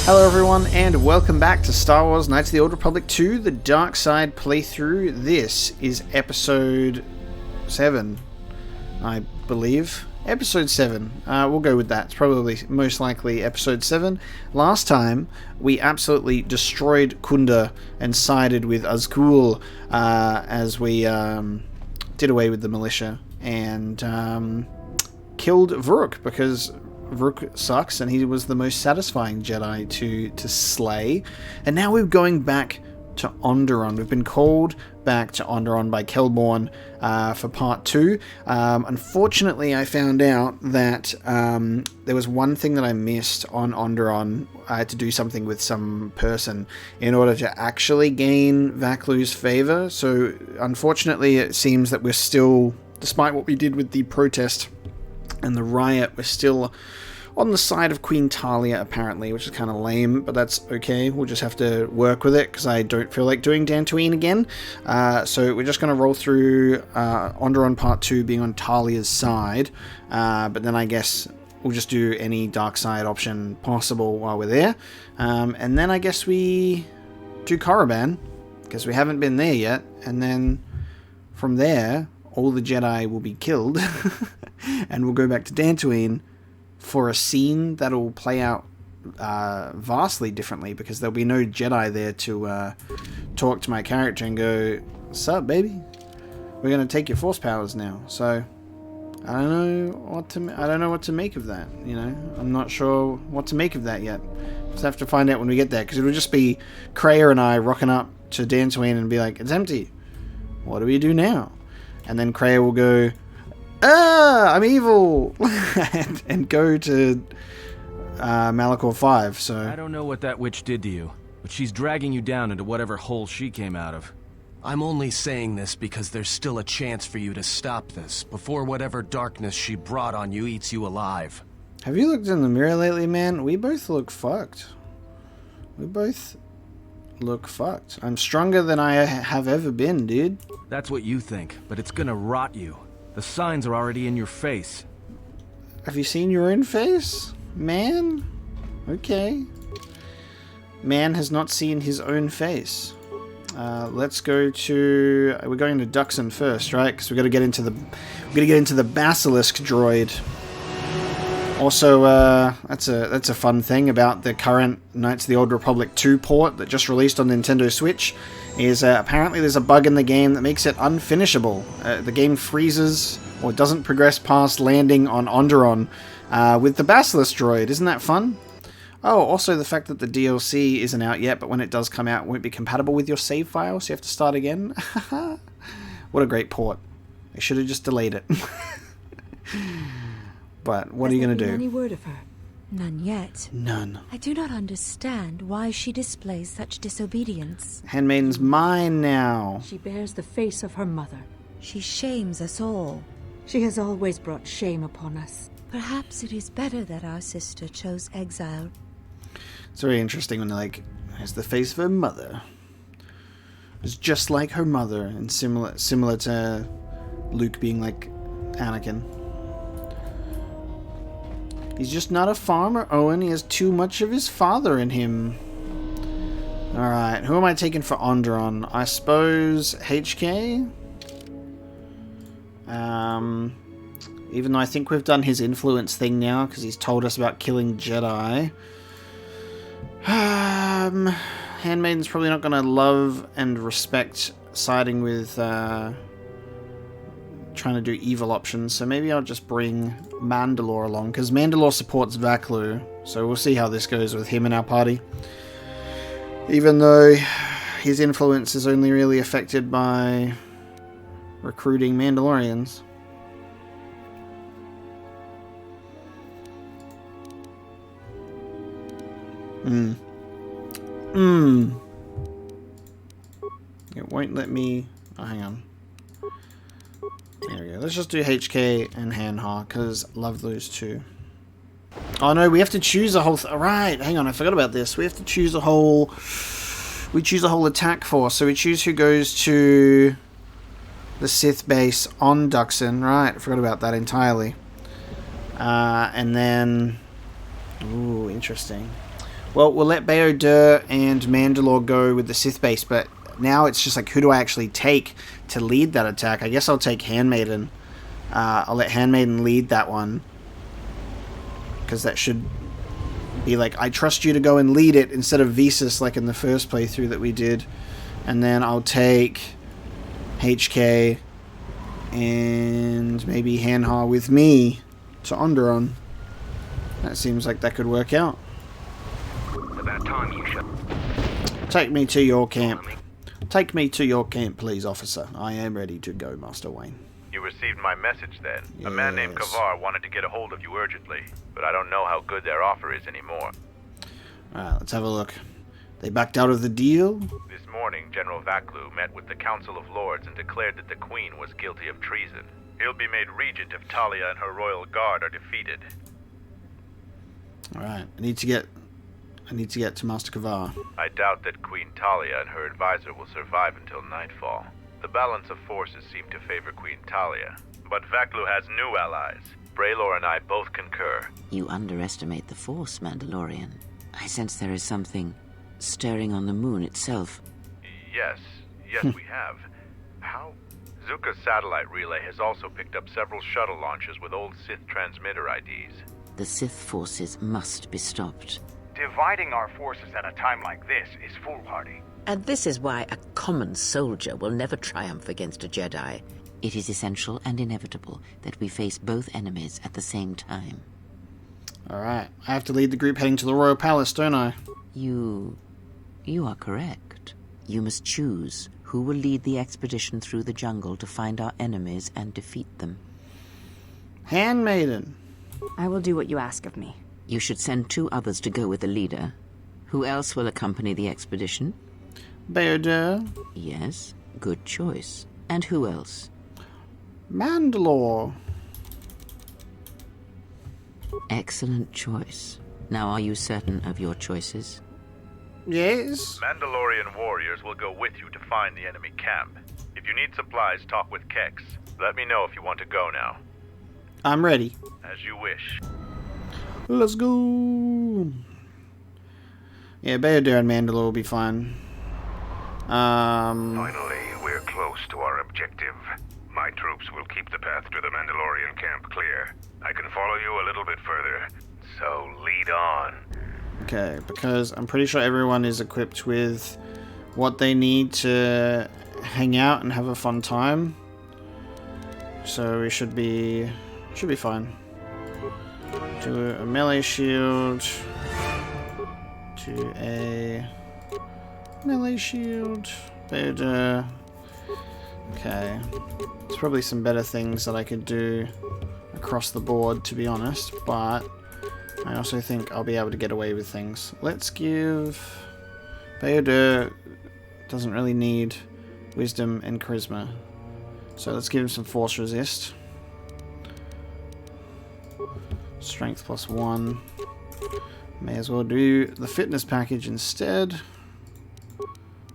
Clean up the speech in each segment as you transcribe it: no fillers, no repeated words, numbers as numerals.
Hello everyone, and welcome back to Star Wars Knights of the Old Republic 2, the Dark Side playthrough. This is episode 7, I believe. Episode 7. We'll go with that. It's probably most likely episode 7. Last time, we absolutely destroyed Kunda and sided with Azkul as we did away with the militia and killed Vuruk, because Vuruk sucks and he was the most satisfying Jedi to slay. And now we're going back to Onderon. We've been called back to Onderon by Kelborn for part 2. Unfortunately, I found out that there was one thing that I missed on Onderon. I had to do something with some person in order to actually gain Vaklu's favor. So unfortunately, it seems that we're still, despite what we did with the protest and the riot, we're still on the side of Queen Talia, apparently, which is kind of lame, but that's okay. We'll just have to work with it, because I don't feel like doing Dantooine again. So we're just going to roll through Onderon Part 2 being on Talia's side, but then I guess we'll just do any dark side option possible while we're there. And then I guess we do Korriban, because we haven't been there yet, and then from there, all the Jedi will be killed, and we'll go back to Dantooine for a scene that'll play out vastly differently, because there'll be no Jedi there to talk to my character and go, "Sup, baby? We're gonna take your force powers now." So I don't know what to make of that. You know, I'm not sure what to make of that yet. Just have to find out when we get there, because it'll just be Traya and I rocking up to Dantooine and be like, "It's empty. What do we do now?" And then Traya will go, I'm evil, and go to Malachor 5, so... I don't know what that witch did to you, but she's dragging you down into whatever hole she came out of. I'm only saying this because there's still a chance for you to stop this, before whatever darkness she brought on you eats you alive. Have you looked in the mirror lately, man? We both look fucked. We both look fucked. I'm stronger than I have ever been, dude. That's what you think, but it's gonna rot you. The signs are already in your face. Have you seen your own face? Man? Okay. Man has not seen his own face. Let's go to... We're going to Duxon first, right? Because we've got to get into the Basilisk droid. Also, that's a fun thing about the current Knights of the Old Republic 2 port that just released on Nintendo Switch, is apparently there's a bug in the game that makes it unfinishable. The game freezes or doesn't progress past landing on Onderon with the Basilisk droid. Isn't that fun? Oh, also the fact that the DLC isn't out yet, but when it does come out, it won't be compatible with your save file, so you have to start again. What a great port. They should have just delayed it. But what are you going to do? Any word of her? None yet. None. I do not understand why she displays such disobedience. Handmaiden's mine now. She bears the face of her mother. She shames us all. She has always brought shame upon us. Perhaps it is better that our sister chose exile. It's very interesting when they're like, has the face of her mother. It's just like her mother, and similar to Luke being like Anakin. He's just not a farmer, Owen. He has too much of his father in him. Alright, who am I taking for Onderon? I suppose HK? Even though I think we've done his influence thing now, because he's told us about killing Jedi. Handmaiden's probably not going to love and respect siding with... trying to do evil options, so maybe I'll just bring Mandalore along, because Mandalore supports Vaklu, so we'll see how this goes with him in our party. Even though his influence is only really affected by recruiting Mandalorians. It won't let me... Oh, hang on. There we go. Let's just do HK and Hanha, because love those two. Oh no, we have to choose a whole... Right, hang on, I forgot about this. We have to choose a whole... We choose a whole attack force, so we choose who goes to the Sith base on Duxon. Right, I forgot about that entirely. And then... Ooh, interesting. Well, we'll let Baodur and Mandalore go with the Sith base, but now it's just like, who do I actually take to lead that attack? I guess I'll take Handmaiden. I'll let Handmaiden lead that one, because that should be like, I trust you to go and lead it, instead of Visas like in the first playthrough that we did. And then I'll take HK and maybe Hanha with me to Onderon. That seems like that could work out. About time you should. Take me to your camp. Take me to your camp, please, officer. I am ready to go, Master Wayne. You received my message then. Yes. A man named Kavar wanted to get a hold of you urgently, but I don't know how good their offer is anymore. Alright, let's have a look. They backed out of the deal? This morning, General Vaklu met with the Council of Lords and declared that the Queen was guilty of treason. He'll be made regent if Talia and her royal guard are defeated. Alright, I need to get to Master Kavar. I doubt that Queen Talia and her advisor will survive until nightfall. The balance of forces seem to favor Queen Talia, but Vaklu has new allies. Braylor and I both concur. You underestimate the Force, Mandalorian. I sense there is something stirring on the moon itself. Yes, we have. How? Zuka's satellite relay has also picked up several shuttle launches with old Sith transmitter IDs. The Sith forces must be stopped. Dividing our forces at a time like this is foolhardy. And this is why a common soldier will never triumph against a Jedi. It is essential and inevitable that we face both enemies at the same time. Alright, I have to lead the group heading to the Royal Palace, don't I? You are correct. You must choose who will lead the expedition through the jungle to find our enemies and defeat them. Handmaiden. I will do what you ask of me. You should send 2 others to go with the leader. Who else will accompany the expedition? Baodur. Yes, good choice. And who else? Mandalore. Excellent choice. Now, are you certain of your choices? Yes. Mandalorian warriors will go with you to find the enemy camp. If you need supplies, talk with Kex. Let me know if you want to go now. I'm ready. As you wish. Let's go. Yeah, Baodur and Mandalore will be fine. Finally, we're close to our objective. My troops will keep the path to the Mandalorian camp clear. I can follow you a little bit further, so lead on. Okay, because I'm pretty sure everyone is equipped with what they need to hang out and have a fun time. So we should be fine. Do a melee shield. To a melee shield. Baodur. Okay. There's probably some better things that I could do across the board, to be honest, but I also think I'll be able to get away with things. Let's give... Baodur doesn't really need wisdom and charisma, so let's give him some force resist. Strength +1. May as well do the fitness package instead.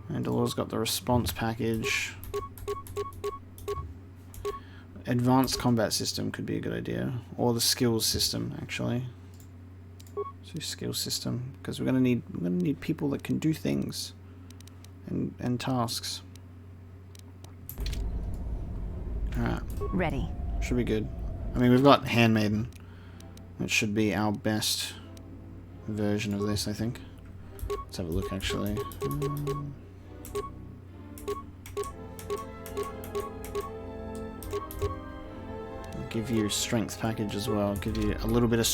Mandalore's got the response package. Advanced combat system could be a good idea, or the skills system actually. So skills system, because we're gonna need people that can do things and tasks. All right. Ready. Should be good. I mean, we've got Handmaiden, which should be our best version of this, I think. Let's have a look, actually. I'll give you strength package as well. I'll give you a little bit of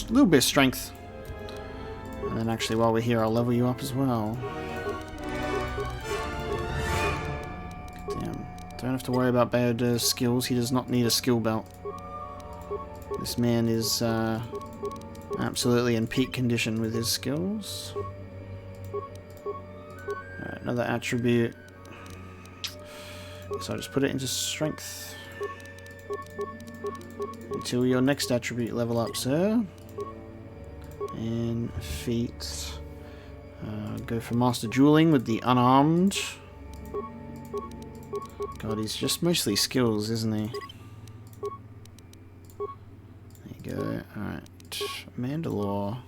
strength, and then actually, while we're here, I'll level you up as well. Damn. Don't have to worry about Baodur's skills. He does not need a skill belt. This man is absolutely in peak condition with his skills. Alright, another attribute. So I'll just put it into strength. Until your next attribute level up, sir. And feet. Go for Master Dueling with the unarmed. God, he's just mostly skills, isn't he? There you go. Alright. Mandalore.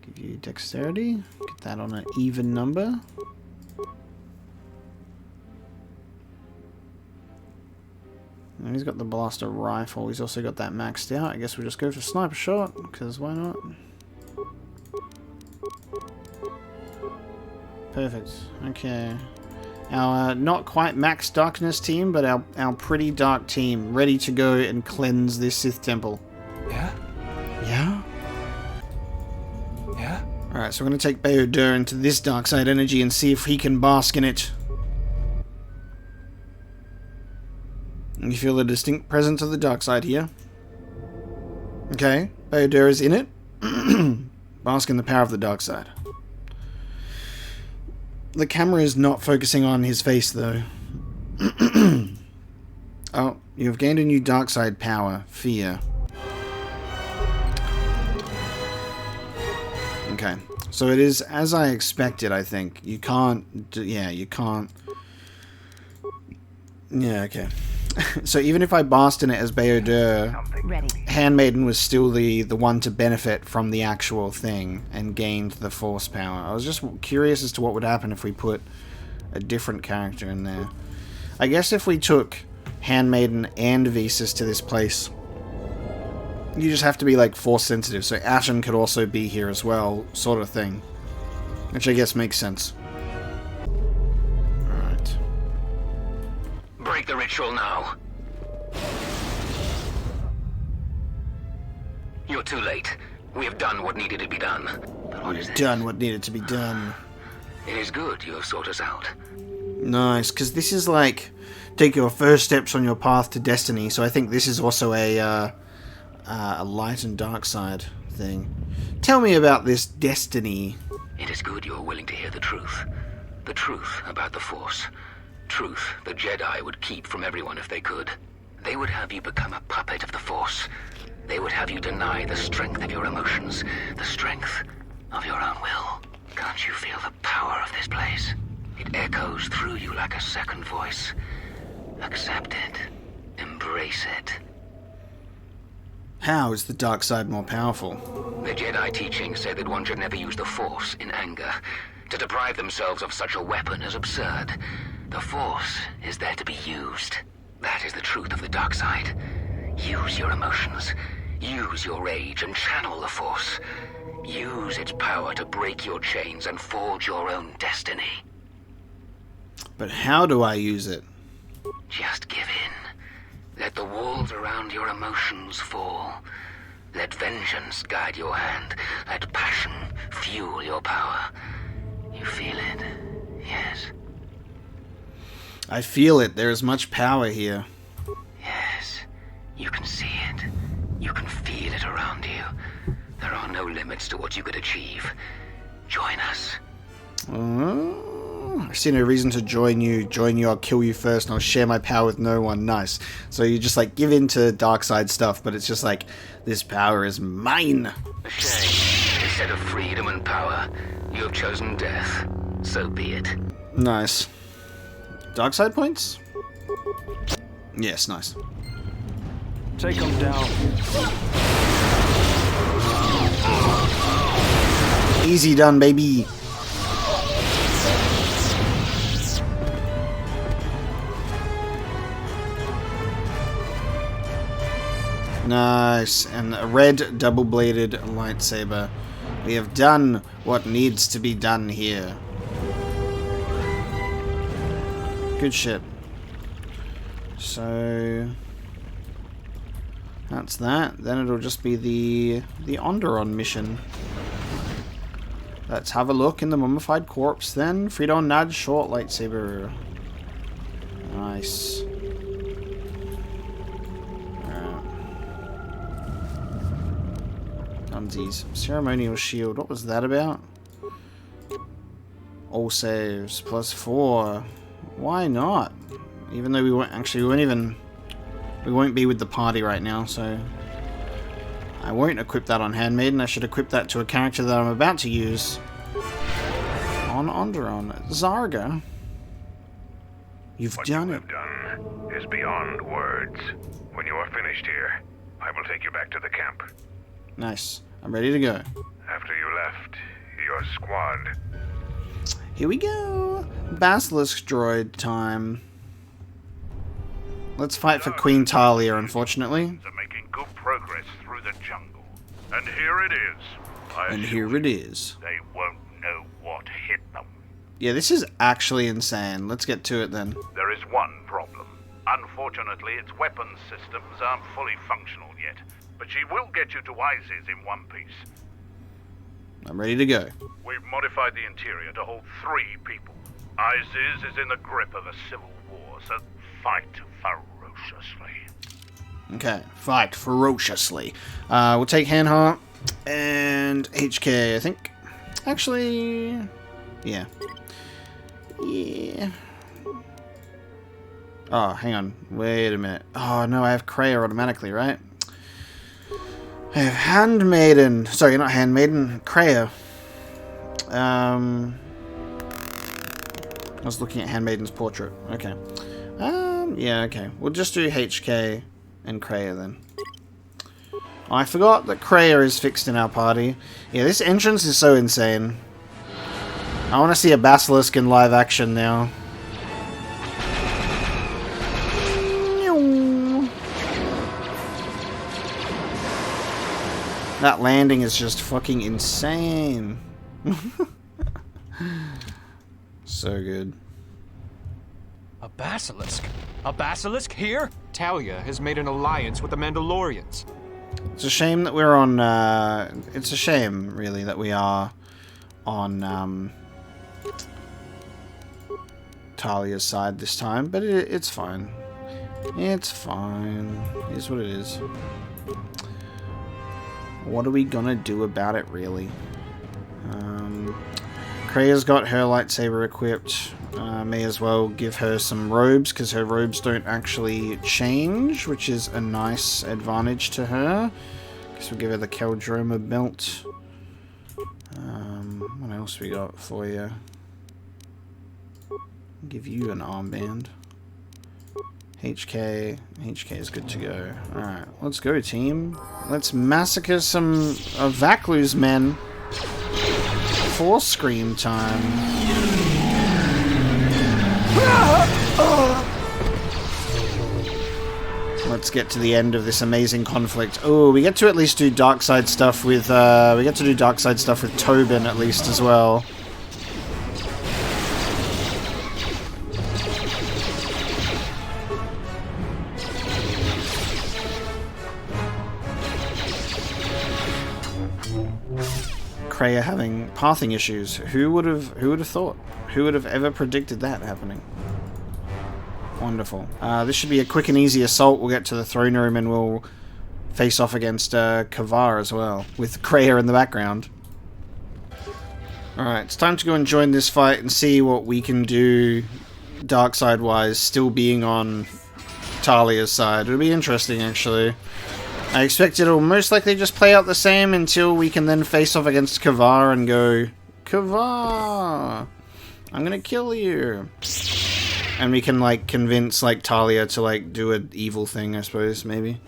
Give you dexterity. Get that on an even number. And he's got the blaster rifle. He's also got that maxed out. I guess we'll just go for sniper shot, because why not? Perfect. Okay. Our not quite max darkness team, but our pretty dark team, ready to go and cleanse this Sith temple. Yeah? Yeah? Yeah? Alright, so we're going to take Bayodur into this dark side energy and see if he can bask in it. You feel the distinct presence of the dark side here. Okay, Bayodur is in it. Bask in the power of the dark side. The camera is not focusing on his face, though. Oh, you have gained a new dark side power, Fear. Okay, so it is as I expected, I think. You can't... Yeah, you can't... Yeah, okay. So even if I basked in it as Bayodur, Handmaiden was still the one to benefit from the actual thing and gained the force power. I was just curious as to what would happen if we put a different character in there. I guess if we took Handmaiden and Visas to this place, you just have to be like force sensitive, so Ashen could also be here as well, sort of thing. Which I guess makes sense. Alright. Break the ritual now. You're too late. We have done what needed to be done. But what is it? Done what needed to be done. It is good you have sought us out. Nice, because this is like take your first steps on your path to destiny, so I think this is also a light and dark side thing. Tell me about this destiny. It is good you are willing to hear the truth. The truth about the Force. Truth the Jedi would keep from everyone if they could. They would have you become a puppet of the Force. They would have you deny the strength of your emotions, the strength of your own will. Can't you feel the power of this place? It echoes through you like a second voice. Accept it. Embrace it. How is the dark side more powerful? The Jedi teachings say that one should never use the Force in anger. To deprive themselves of such a weapon is absurd. The Force is there to be used. That is the truth of the dark side. Use your emotions. Use your rage and channel the Force. Use its power to break your chains and forge your own destiny. But how do I use it? Just give in. Let the walls around your emotions fall. Let vengeance guide your hand. Let passion fuel your power. You feel it, yes? I feel it. There is much power here. Yes. You can see it. You can feel it around you. There are no limits to what you could achieve. Join us. I see no reason to join you. Join you, I'll kill you first, and I'll share my power with no one. Nice. So you just like give in to dark side stuff, but it's just like, this power is mine. A shame. Instead of freedom and power, you have chosen death. So be it. Nice. Dark side points? Yes, nice. Take them down. Easy done, baby. Nice. And a red double-bladed lightsaber. We have done what needs to be done here. Good shit. So that's that. Then it'll just be the Onderon mission. Let's have a look in the mummified corpse then. Freedon Nudge, short lightsaber. Nice. Dunsies. Ceremonial shield. What was that about? All saves. +4. Why not? Even though we won't actually, we won't be with the party right now, so I won't equip that on Handmaiden. I should equip that to a character that I'm about to use on Onderon. Zarga. You've done it. What you have done is beyond words. When you are finished here, I will take you back to the camp. Nice. I'm ready to go. After you left, our squad. Here we go. Basilisk droid time. Let's fight for Queen Talia, unfortunately. Are making good progress through the jungle. And here it is. And here it is. They won't know what hit them. Yeah, this is actually insane. Let's get to it then. There is one problem. Unfortunately, its weapons systems aren't fully functional yet. But she will get you to Isis in one piece. I'm ready to go. We've modified the interior to hold 3 people. Isis is in the grip of a civil war, so fight ferociously. Okay, fight ferociously. We'll take Handheart and HK, I think. Actually, yeah. Yeah. Oh, hang on. Wait a minute. Oh, no, I have Traya automatically, right? I have Handmaiden. Sorry, not Handmaiden. Traya. I was looking at Handmaiden's portrait. Okay. Yeah, okay. We'll just do HK and Traya then. Oh, I forgot that Traya is fixed in our party. Yeah, this entrance is so insane. I want to see a Basilisk in live action now. That landing is just fucking insane. So good. A basilisk? A basilisk here? Talia has made an alliance with the Mandalorians. It's a shame that we're on, it's a shame, really, that we are on, Talia's side this time, but it's fine. It's fine. It is what it is. What are we gonna do about it, really? Traya's got her lightsaber equipped. May as well give her some robes, because her robes don't actually change, which is a nice advantage to her. Guess we'll give her the Caldroma belt. What else we got for you? Give you an armband. HK is good to go. Alright, let's go, team. Let's massacre some of Vaklu's men. Force scream time. Let's get to the end of this amazing conflict. Oh, we get to at least do dark side stuff with Tobin at least as well. Traya having pathing issues. Who would have thought? Who would have ever predicted that happening? Wonderful. This should be a quick and easy assault. We'll get to the throne room and we'll face off against Kavar as well, with Traya in the background. Alright, it's time to go and join this fight and see what we can do dark side wise, still being on Talia's side. It'll be interesting, actually. I expect it'll most likely just play out the same until we can then face off against Kavar and go, Kavar, I'm gonna kill you. And we can, like, convince, like, Talia to, like, do an evil thing, I suppose, maybe.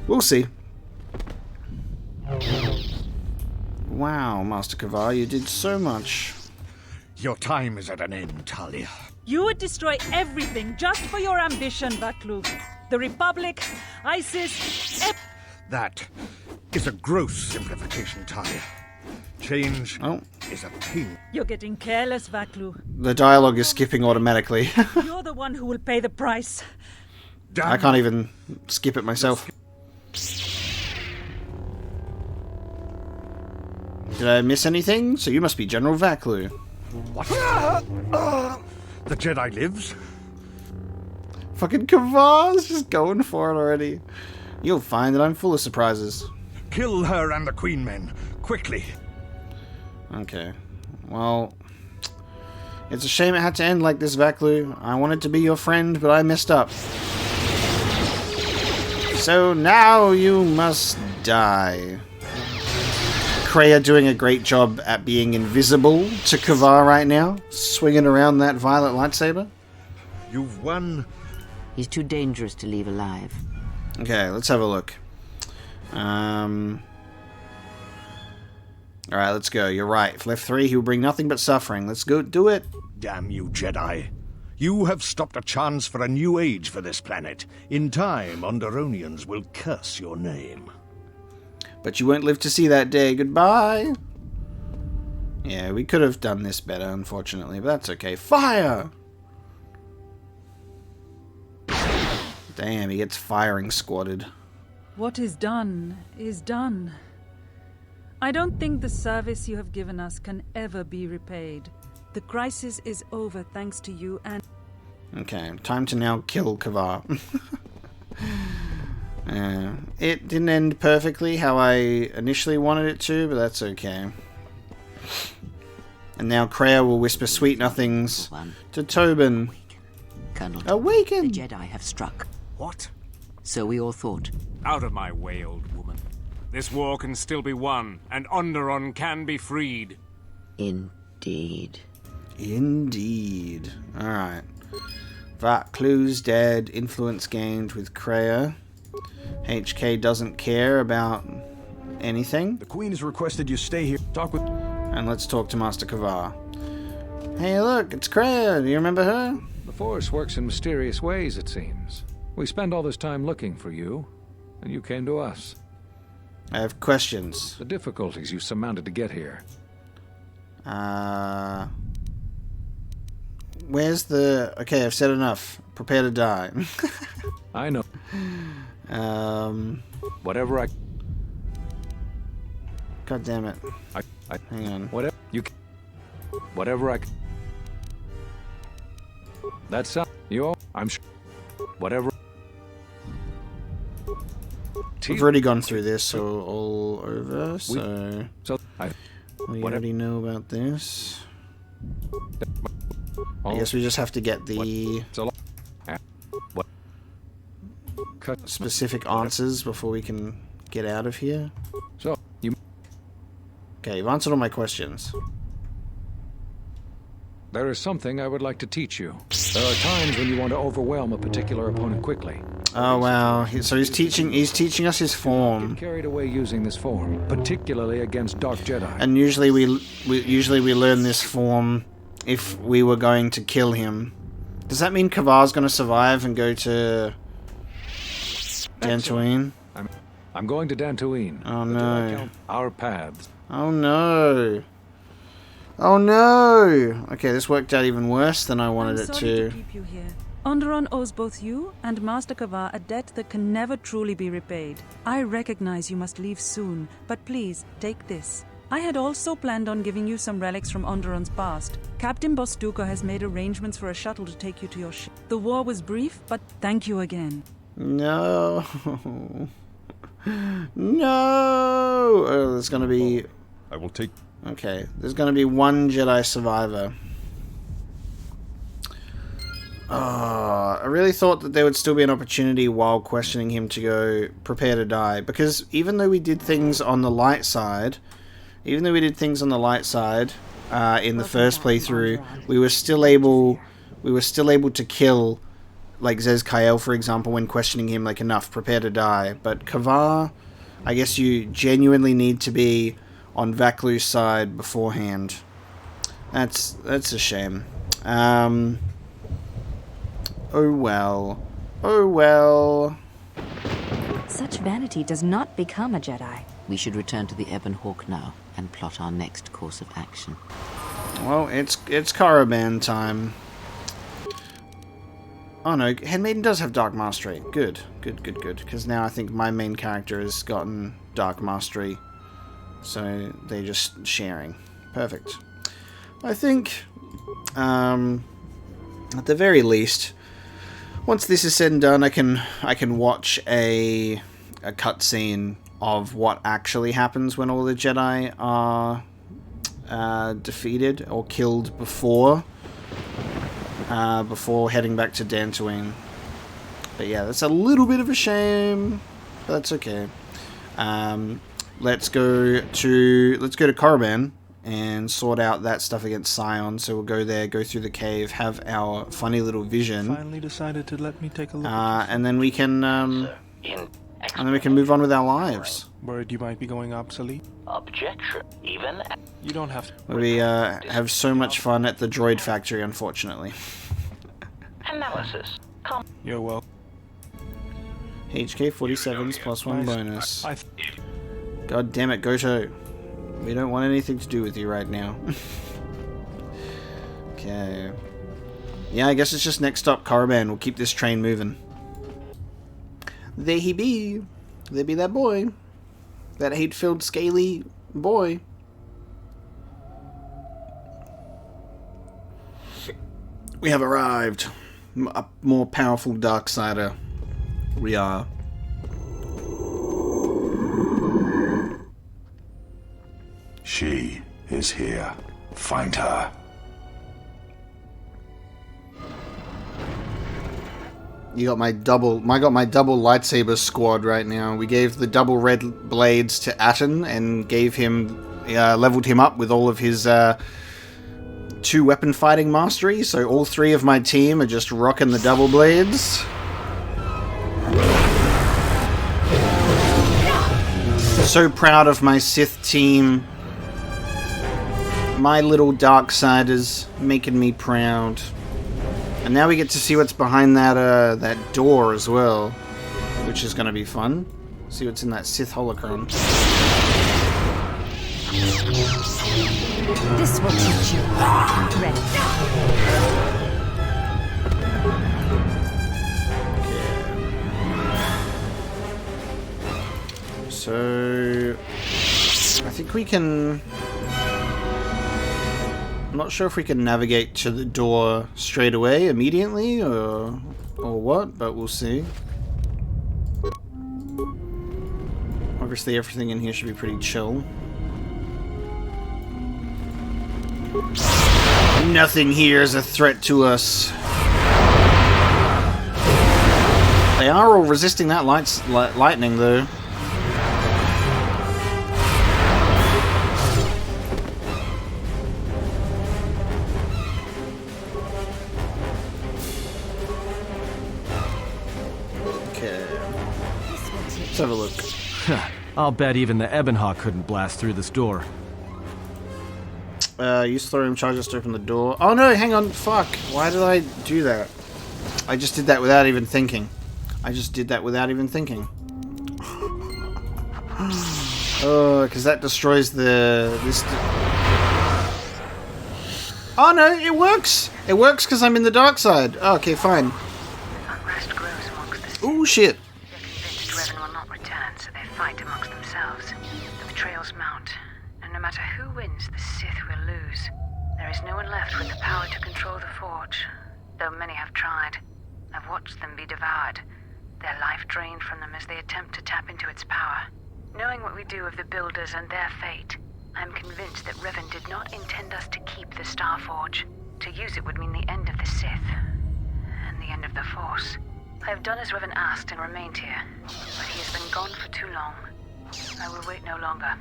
We'll see. Wow, Master Kavar, you did so much. Your time is at an end, Talia. You would destroy everything just for your ambition, Vaklu. The Republic, ISIS... That is a gross simplification, Talia. Change is a pain. You're getting careless, Vaklu. The dialogue is skipping automatically. You're the one who will pay the price. I can't even skip it myself. Did I miss anything? So you must be General Vaklu. What? The Jedi lives? Fucking Kavar's just going for it already. You'll find that I'm full of surprises. Kill her and the Queen Men, quickly. Okay. Well, it's a shame it had to end like this, Vaklu. I wanted to be your friend, but I messed up. So now you must die. Traya doing a great job at being invisible to Kavar right now, swinging around that violet lightsaber. You've won. He's too dangerous to leave alive. Okay, let's have a look. Alright, let's go. You're right. If left 3, he will bring nothing but suffering. Let's go do it. Damn you, Jedi. You have stopped a chance for a new age for this planet. In time, Onderonians will curse your name. But you won't live to see that day. Goodbye. Yeah, we could have done this better, unfortunately, but that's okay. Fire! Damn, he gets firing squatted. What is done is done. I don't think the service you have given us can ever be repaid. The crisis is over thanks to you and... Okay, time to now kill Kavar. It didn't end perfectly how I initially wanted it to, but that's okay. And now Traya will whisper sweet nothings to Tobin. Colonel, Awaken! The Jedi have struck. What? So we all thought. Out of my way, old woman. This war can still be won, and Onderon can be freed. Indeed. Indeed. Alright. Vaklu's dead. Influence gained with Traya. HK doesn't care about anything. The Queen has requested you stay here. Talk with... And let's talk to Master Kavar. Hey, look, it's Traya. Do you remember her? The Force works in mysterious ways, it seems. We spend all this time looking for you, and you came to us. I have questions. The difficulties you surmounted to get here. Where's the... Okay, I've said enough. Prepare to die. I know. Whatever I... God damn it. Hang on. Whatever you... Whatever I... That's... You all... I'm sure... Whatever... We've already gone through this, so all over, so... We already know about this. I guess we just have to get the specific answers before we can get out of here. Okay, you've answered all my questions. There is something I would like to teach you. There are times when you want to overwhelm a particular opponent quickly. Oh wow! So he's teaching us his form. Get carried away using this form, particularly against Dark Jedi. And usually we learn this form if we were going to kill him. Does that mean Kavar's going to survive and go to Dantooine? I'm going to Dantooine. Oh no! Our paths. Oh no! Oh no! Okay, this worked out even worse than I wanted it to. Keep you here. Onderon owes both you and Master Kavar a debt that can never truly be repaid. I recognize you must leave soon, but please, take this. I had also planned on giving you some relics from Onderon's past. Captain Bostuka has made arrangements for a shuttle to take you to your ship. The war was brief, but thank you again. No. No! Oh, there's gonna be... I will take... Okay, there's gonna be one Jedi survivor. I really thought that there would still be an opportunity while questioning him to go prepare to die, because even though we did things on the light side, in the first playthrough, we were still able to kill, like Zez Kyle, for example, when questioning him, like, enough, prepare to die. But Kavar, I guess you genuinely need to be on Vaklu's side beforehand. That's a shame. Oh well. Oh well. Such vanity does not become a Jedi. We should return to the Ebon Hawk now and plot our next course of action. Well, it's Korriban time. Oh no, Handmaiden does have Dark Mastery. Good. Because now I think my main character has gotten Dark Mastery. So they're just sharing. Perfect. I think, at the very least, once this is said and done, I can watch a cutscene of what actually happens when all the Jedi are defeated or killed before heading back to Dantooine. But yeah, that's a little bit of a shame, but that's okay. Let's go to Korriban and sort out that stuff against Scion. So we'll go there, go through the cave, have our funny little vision. Finally decided to let me take a look. And then we can And then we can move on with our lives. Worried you might be going obsolete? Objection. Even... You don't have to... We have so much fun at the droid factory, unfortunately. Analysis. You're well. HK 47's +1 bonus. God damn it, Goto. We don't want anything to do with you right now. Okay. Yeah, I guess it's just next stop Korriban. We'll keep this train moving. There he be. There be that boy. That hate-filled, scaly boy. We have arrived. A more powerful Darksider. We are. She is here. Find her. I got my double lightsaber squad right now. We gave the double red blades to Atten and gave him, leveled him up with all of his 2 weapon fighting mastery. So all 3 of my team are just rocking the double blades. So proud of my Sith team. My little Darksiders making me proud. And now we get to see what's behind that door as well, which is going to be fun. See what's in that Sith holocron. This will teach you. Ready. So I think we can... I'm not sure if we can navigate to the door straight away, immediately, or what, but we'll see. Obviously everything in here should be pretty chill. Nothing here is a threat to us. They are all resisting that lightning, though. Let's have a look. I'll bet even the Ebonhawk couldn't blast through this door. Use thorium charges to open the door. Oh no, hang on, fuck. Why did I do that? I just did that without even thinking. Oh, because that destroys this... Oh no, it works! It works because I'm in the dark side. Oh, okay, fine. Oh shit. Revan will not return, so they fight amongst themselves. The betrayals mount, and no matter who wins, the Sith will lose. There is no one left with the power to control the Forge, though many have tried. I've watched them be devoured, their life drained from them as they attempt to tap into its power. Knowing what we do of the Builders and their fate, I'm convinced that Revan did not intend us to keep the Star Forge. To use it would mean the end of the Sith, and the end of the Force. I have done as Revan asked and remained here, but he has been gone for too long. I will wait no longer.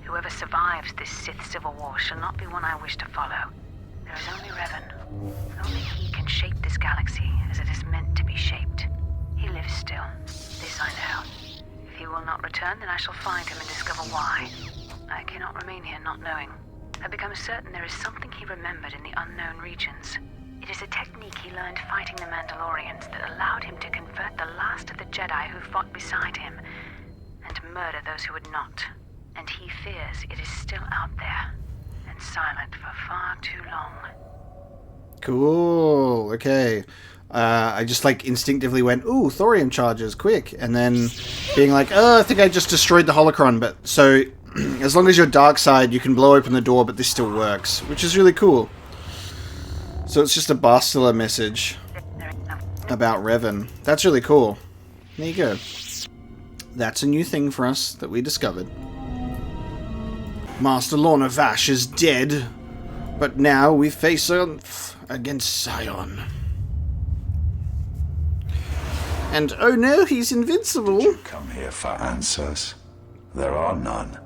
Whoever survives this Sith civil war shall not be one I wish to follow. There is only Revan. Only he can shape this galaxy as it is meant to be shaped. He lives still. This I know. If he will not return, then I shall find him and discover why. I cannot remain here not knowing. I become certain there is something he remembered in the unknown regions. It is a technique he learned fighting the Mandalorians that allowed him to convert the last of the Jedi who fought beside him and murder those who would not. And he fears it is still out there and silent for far too long. Cool, okay. I just like instinctively went, ooh, thorium charges, quick. And then being like, oh, I think I just destroyed the holocron. But so as long as you're dark side, you can blow open the door, but this still works, which is really cool. So it's just a Bastila message about Revan. That's really cool. There you go. That's a new thing for us that we discovered. Master Lorna Vash is dead, but now we face off against Scion. And oh no, he's invincible. Did you come here for answers? There are none.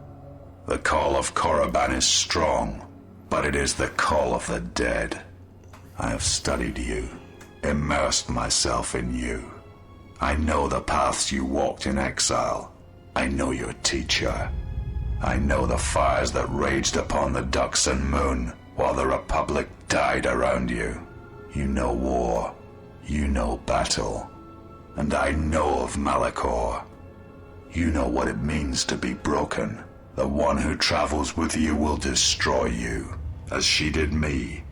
The call of Korriban is strong, but it is the call of the dead. I have studied you, immersed myself in you. I know the paths you walked in exile. I know your teacher. I know the fires that raged upon the Dux and Moon while the Republic died around you. You know war. You know battle. And I know of Malachor. You know what it means to be broken. The one who travels with you will destroy you, as she did me.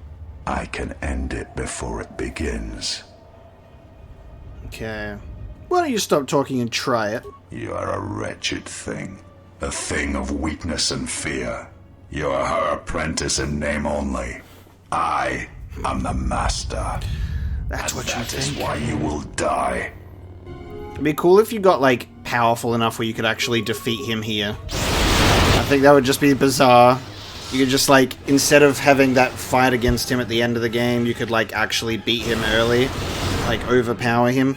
I can end it before it begins. Okay. Why don't you stop talking and try it? You are a wretched thing. A thing of weakness and fear. You are her apprentice in name only. I am the master. That's what you think. That is why you will die. It'd be cool if you got, like, powerful enough where you could actually defeat him here. I think that would just be bizarre. You could just, like, instead of having that fight against him at the end of the game, you could, like, actually beat him early. Like, overpower him.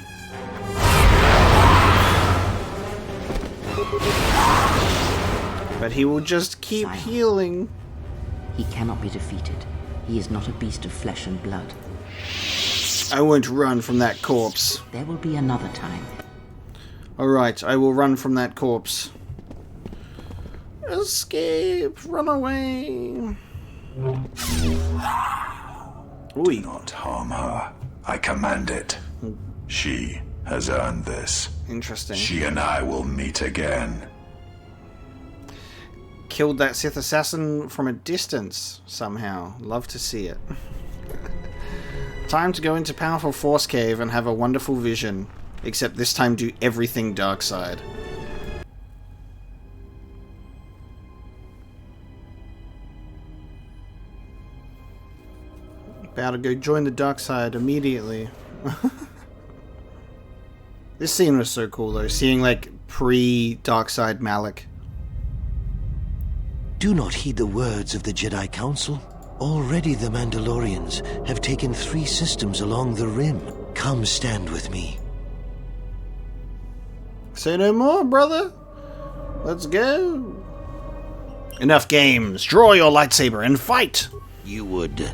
But he will just keep healing. He cannot be defeated. He is not a beast of flesh and blood. I won't run from that corpse. There will be another time. Alright, I will run from that corpse. Escape! Run away! Do not harm her. I command it. She has earned this. Interesting. She and I will meet again. Killed that Sith assassin from a distance, somehow. Love to see it. Time to go into Powerful Force Cave and have a wonderful vision. Except this time do everything dark side. About to go join the dark side immediately. This scene was so cool though, seeing like pre-dark side Malak. Do not heed the words of the Jedi Council. Already the Mandalorians have taken 3 systems along the Rim. Come stand with me. Say no more, brother. Let's go. Enough games. Draw your lightsaber and fight. You would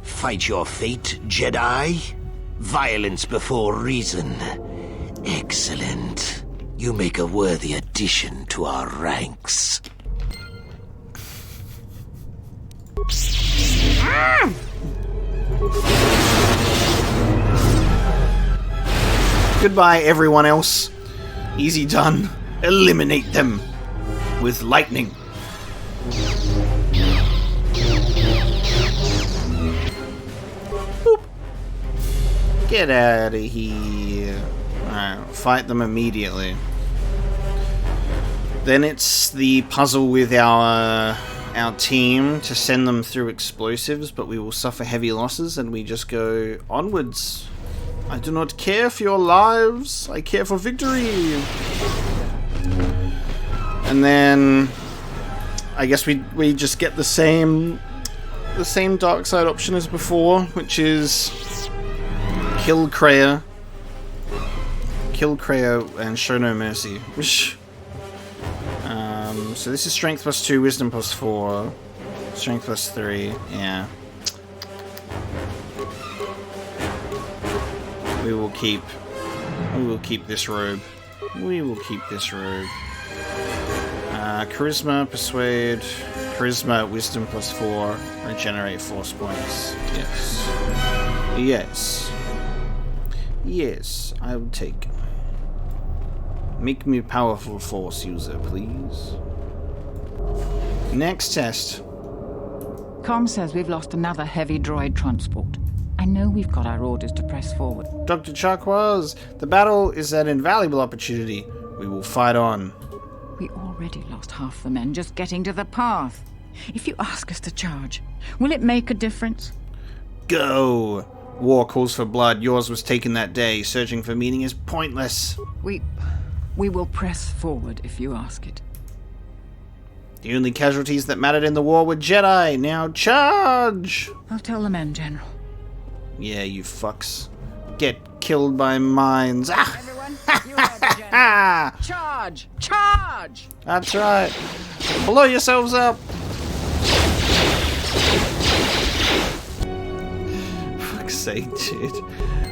fight your fate, Jedi? Violence before reason. Excellent. You make a worthy addition to our ranks. Goodbye, everyone else. Easy done. Eliminate them with lightning. Boop. Get out of here. Alright, fight them immediately. Then it's the puzzle with our team to send them through explosives, but we will suffer heavy losses and we just go onwards. I do not care for your lives, I care for victory. And then I guess we just get the same dark side option as before, which is kill Traya and show no mercy. So this is strength plus 2, wisdom plus 4, strength plus 3, yeah. We will keep this robe. We will keep this robe. Charisma, persuade, charisma, wisdom plus 4, regenerate force points. Yes. Yes. Yes, I will take. Make me a powerful force user, please. Next test. Com says we've lost another heavy droid transport. I know we've got our orders to press forward. Dr. Charquoise, the battle is an invaluable opportunity. We will fight on. We already lost half the men just getting to the path. If you ask us to charge, will it make a difference? Go! War calls for blood. Yours was taken that day. Searching for meaning is pointless. We will press forward if you ask it. The only casualties that mattered in the war were Jedi. Now charge! I'll tell the men, General. Yeah, you fucks. Get killed by mines. Ah! Everyone, you heard the General. Charge! Charge! That's right. Blow yourselves up. Fuck's sake, dude.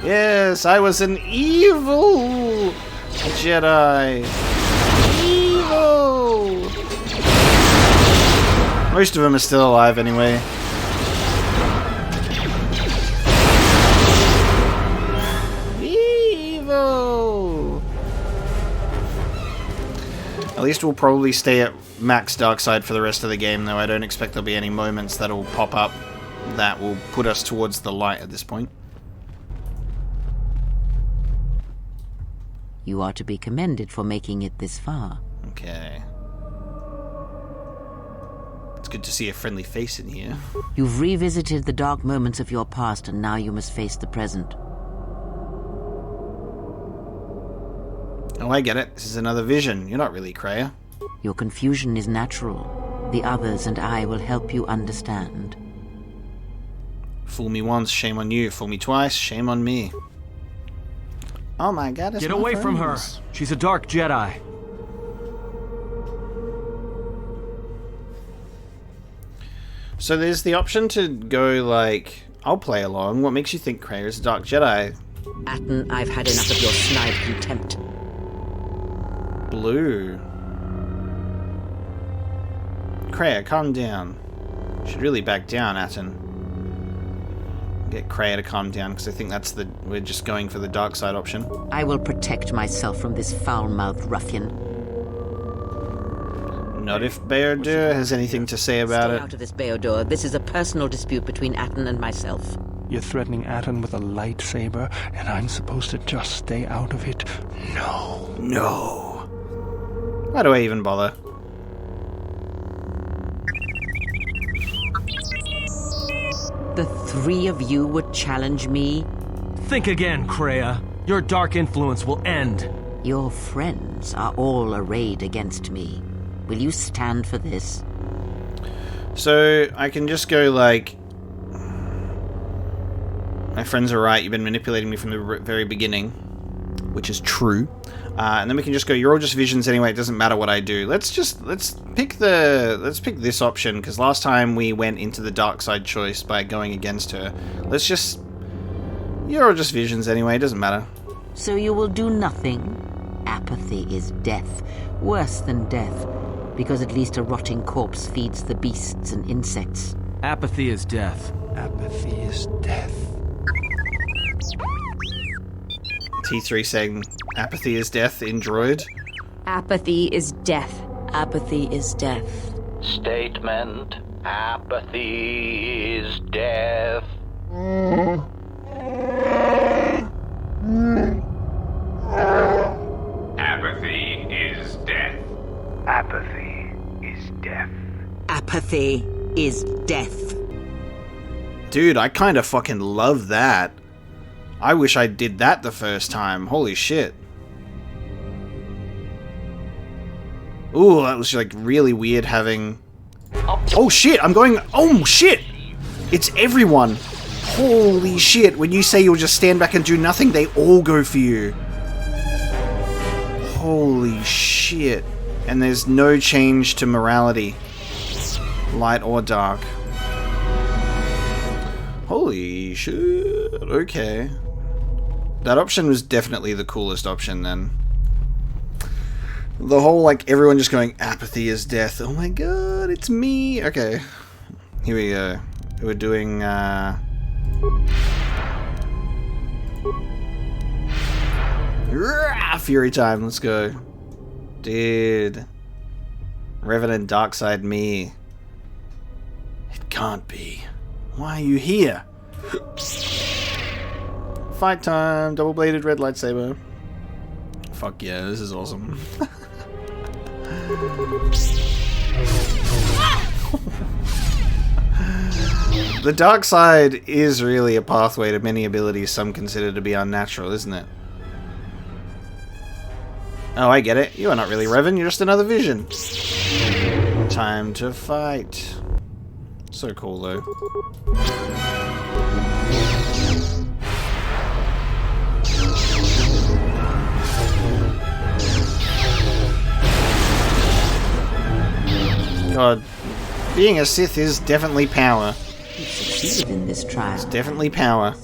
Yes, I was an evil Jedi. Evil! Most of them are still alive anyway. Evil! At least we'll probably stay at max dark side for the rest of the game, though. I don't expect there'll be any moments that'll pop up that will put us towards the light at this point. You are to be commended for making it this far. Okay. It's good to see a friendly face in here. You've revisited the dark moments of your past, and now you must face the present. Oh, I get it. This is another vision. You're not really Traya. Your confusion is natural. The others and I will help you understand. Fool me once, shame on you. Fool me twice, shame on me. Oh my god, it's Get my away from her! friends. She's a dark Jedi. So there's the option to go like, I'll play along. What makes you think Traya is a dark Jedi? Atten, I've had enough of your snide contempt. Blue. Traya, calm down. You should really back down, Atten. Get Traya to calm down, because I think that's the... We're just going for the dark side option. I will protect myself from this foul-mouthed ruffian. Not if Beodur has anything to say about Stay it. out of this, Beodur. This is a personal dispute between Atten and myself. You're threatening Atten with a lightsaber, and I'm supposed to just stay out of it? No. No. Why do I even bother? The three of you would challenge me? Think again, Traya. Your dark influence will end. Your friends are all arrayed against me. Will you stand for this? So, I can just go like... My friends are right, you've been manipulating me from the very beginning. Which is true. And then we can just go, you're all just visions anyway, it doesn't matter what I do. Let's pick this option, because last time we went into the dark side choice by going against her. You're all just visions anyway, it doesn't matter. So you will do nothing? Apathy is death. Worse than death. Because at least a rotting corpse feeds the beasts and insects. Apathy is death. Apathy is death. T3 saying apathy is death in droid. Apathy is death. Apathy is death. Statement. Apathy is death. Apathy is death. Apathy is death. Apathy is death. Dude, I kind of fucking love that. I wish I did that the first time. Holy shit. Ooh, that was like really weird having... Oh shit, I'm going... Oh shit! It's everyone. Holy shit, when you say you'll just stand back and do nothing, they all go for you. Holy shit. And there's no change to morality. Light or dark. Holy shit. Okay. That option was definitely the coolest option then. The whole, like, everyone just going, apathy is death. Oh my god, it's me. Okay. Here we go. We're doing, Fury time, let's go. Dude. Revenant Darkside me. It can't be. Why are you here? Fight time, double-bladed red lightsaber. Fuck yeah, this is awesome. The dark side is really a pathway to many abilities some consider to be unnatural, isn't it? Oh, I get it. You are not really Revan, you're just another vision. Time to fight. So cool, though. God, being a Sith is definitely power. You succeeded in this trial. It's definitely power.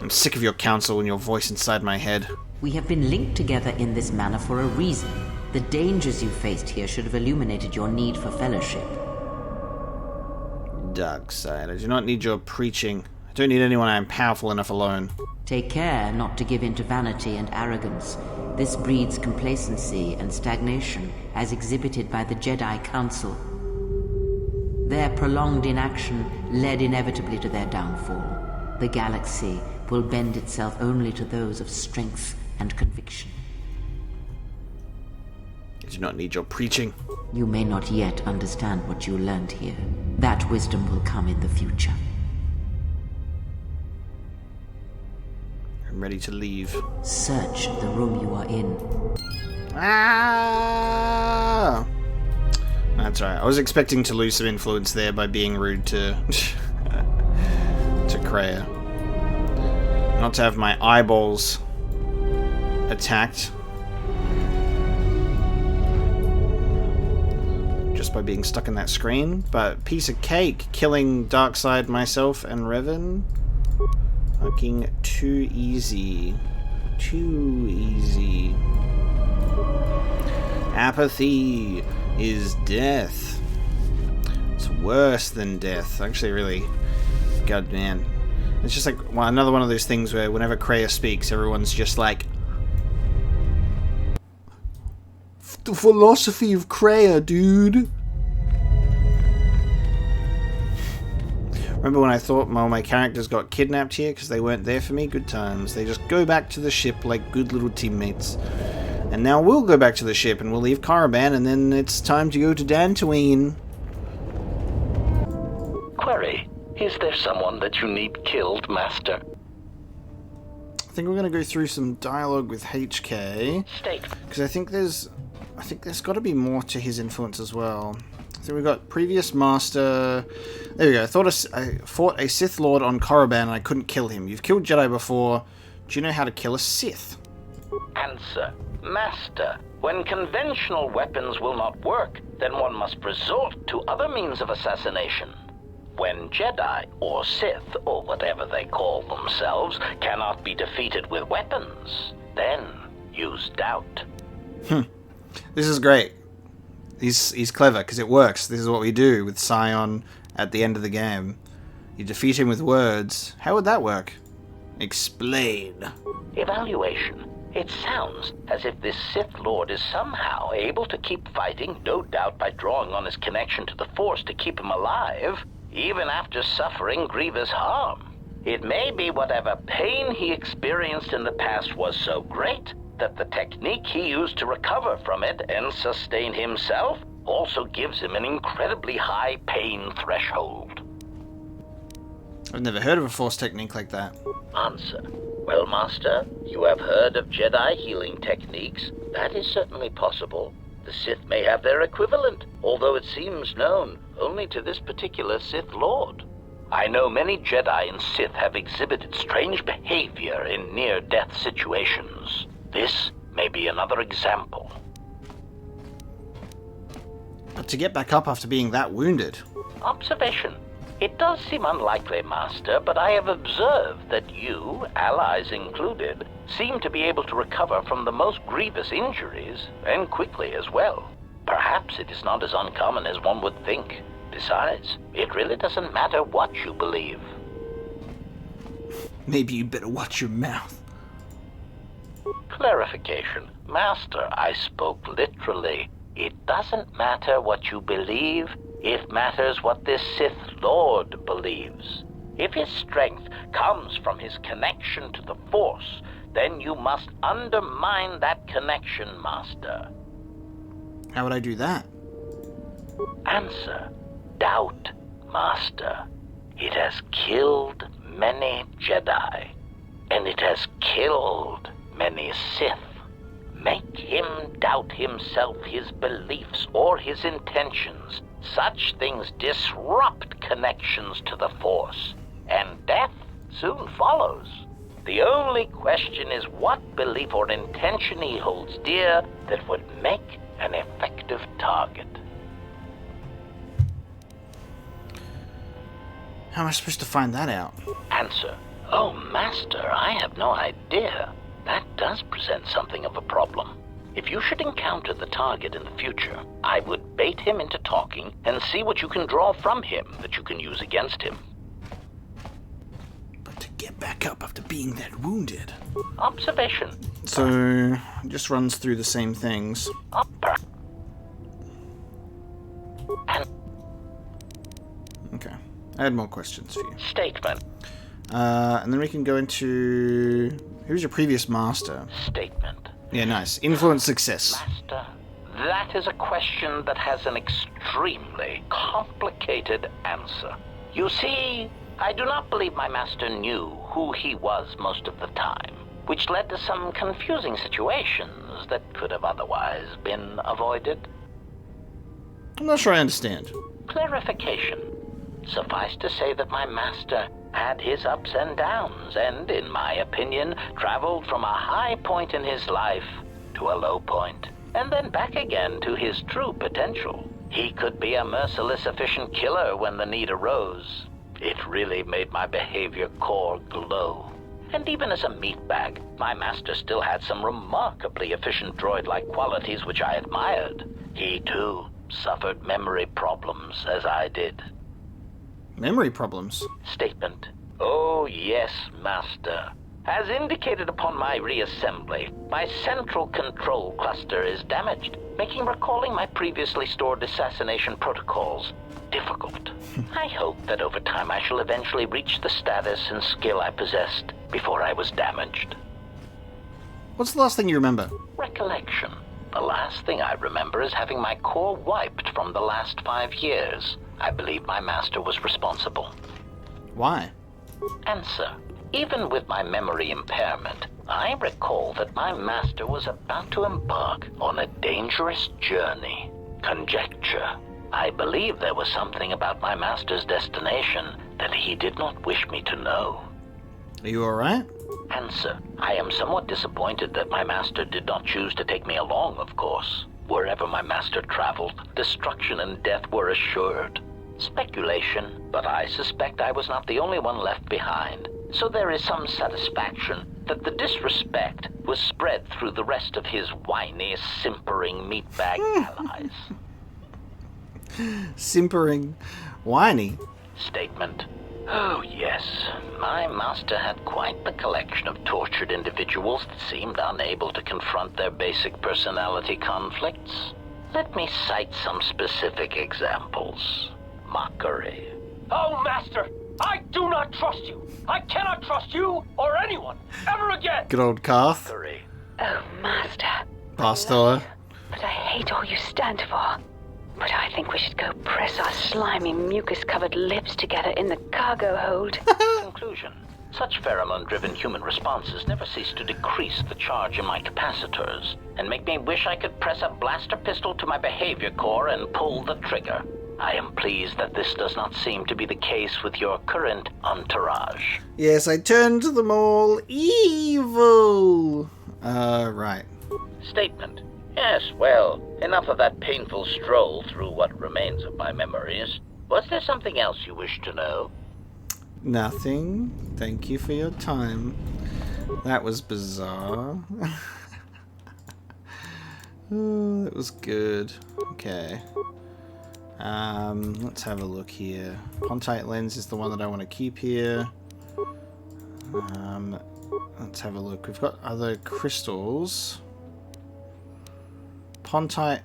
I'm sick of your counsel and your voice inside my head. We have been linked together in this manner for a reason. The dangers you faced here should have illuminated your need for fellowship. Dark side, I do not need your preaching. I don't need anyone I am powerful enough alone. Take care not to give in to vanity and arrogance. This breeds complacency and stagnation, as exhibited by the Jedi Council. Their prolonged inaction led inevitably to their downfall. The galaxy will bend itself only to those of strength and conviction. I do not need your preaching. You may not yet understand what you learned here. That wisdom will come in the future. I'm ready to leave. Search the room you are in. Ah! That's right. I was expecting to lose some influence there by being rude to to Traya. Not to have my eyeballs attacked just by being stuck in that screen, but piece of cake, killing Darkseid, myself, and Revan. Fucking too easy. Too easy. Apathy is death. It's worse than death. Actually, really. God, man. It's just like another one of those things where whenever Traya speaks, everyone's just like, the philosophy of Traya, dude. Remember when I thought my characters got kidnapped here because they weren't there for me? Good times. They just go back to the ship like good little teammates. And now we'll go back to the ship and we'll leave Korriban, and then it's time to go to Dantooine. Query, is there someone that you need killed, Master? I think we're going to go through some dialogue with HK. Because I think there's got to be more to his influence as well. So we've got previous master. There we go. I fought a Sith Lord on Korriban and I couldn't kill him. You've killed Jedi before. Do you know how to kill a Sith? Answer. Master, when conventional weapons will not work, then one must resort to other means of assassination. When Jedi, or Sith, or whatever they call themselves, cannot be defeated with weapons, then use doubt. This is great. He's clever, because it works. This is what we do with Scion at the end of the game. You defeat him with words. How would that work? Explain. Evaluation. It sounds as if this Sith Lord is somehow able to keep fighting, no doubt by drawing on his connection to the Force to keep him alive, even after suffering grievous harm. It may be whatever pain he experienced in the past was so great that the technique he used to recover from it and sustain himself also gives him an incredibly high pain threshold. I've never heard of a Force technique like that. Answer. Well, Master, you have heard of Jedi healing techniques. That is certainly possible. The Sith may have their equivalent, although it seems known only to this particular Sith Lord. I know many Jedi and Sith have exhibited strange behavior in near-death situations. This may be another example. But to get back up after being that wounded... Observation. It does seem unlikely, Master, but I have observed that you, allies included, seem to be able to recover from the most grievous injuries, and quickly as well. Perhaps it is not as uncommon as one would think. Besides, it really doesn't matter what you believe. Maybe you'd better watch your mouth. Clarification. Master, I spoke literally. It doesn't matter what you believe. It matters what this Sith Lord believes. If his strength comes from his connection to the Force, then you must undermine that connection, Master. How would I do that? Answer. Doubt, Master. It has killed many Jedi, and it has killed many Sith. Make him doubt himself, his beliefs, or his intentions. Such things disrupt connections to the Force, and death soon follows. The only question is what belief or intention he holds dear that would make an effective target. How am I supposed to find that out? Answer. Oh, Master, I have no idea. That does present something of a problem. If you should encounter the target in the future, I would bait him into talking and see what you can draw from him that you can use against him. But to get back up after being that wounded. Observation. So, it just runs through the same things. Okay. I had more questions for you. Statement. And then we can go into... Who's your previous master? Statement. Yeah, nice. Influence success. Master, that is a question that has an extremely complicated answer. You see, I do not believe my master knew who he was most of the time, which led to some confusing situations that could have otherwise been avoided. I'm not sure I understand. Clarification. Suffice to say that my master had his ups and downs, and, in my opinion, traveled from a high point in his life to a low point, and then back again to his true potential. He could be a merciless, efficient killer when the need arose. It really made my behavior core glow. And even as a meatbag, my master still had some remarkably efficient droid-like qualities which I admired. He, too, suffered memory problems, as I did. Memory problems? Statement. Oh, yes, Master. As indicated upon my reassembly, my central control cluster is damaged, making recalling my previously stored assassination protocols difficult. I hope that over time I shall eventually reach the status and skill I possessed before I was damaged. What's the last thing you remember? Recollection. The last thing I remember is having my core wiped from the last 5 years. I believe my master was responsible. Why? Answer. Even with my memory impairment, I recall that my master was about to embark on a dangerous journey. Conjecture. I believe there was something about my master's destination that he did not wish me to know. Are you alright? Answer. I am somewhat disappointed that my master did not choose to take me along, of course. Wherever my master traveled, destruction and death were assured. Speculation, but I suspect I was not the only one left behind. So there is some satisfaction that the disrespect was spread through the rest of his whiny, simpering meatbag allies. Simpering. Whiny? Statement. Oh, yes. My master had quite the collection of tortured individuals that seemed unable to confront their basic personality conflicts. Let me cite some specific examples. Mockery. Oh, Master! I do not trust you! I cannot trust you or anyone ever again! Good old Karth. Oh, Master. Bastilla. But I hate all you stand for. But I think we should go press our slimy, mucus-covered lips together in the cargo hold. Conclusion. Such pheromone-driven human responses never cease to decrease the charge in my capacitors, and make me wish I could press a blaster pistol to my behavior core and pull the trigger. I am pleased that this does not seem to be the case with your current entourage. Yes, I turned them all evil. Right. Statement. Yes, well, enough of that painful stroll through what remains of my memories. Was there something else you wish to know? Nothing. Thank you for your time. That was bizarre. Oh, that was good. Okay. Let's have a look here. Pontite lens is the one that I want to keep here. Let's have a look. We've got other crystals. Pontite.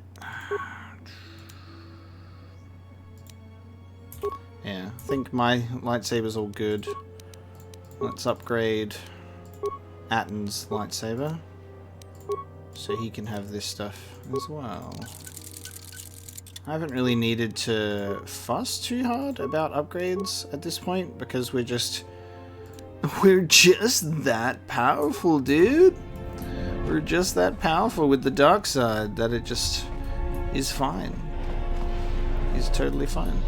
Yeah, I think my lightsaber's all good. Let's upgrade Atton's lightsaber, so he can have this stuff as well. I haven't really needed to fuss too hard about upgrades at this point, because we're just that powerful, dude. We're just that powerful with the dark side that it just is fine. It's totally fine.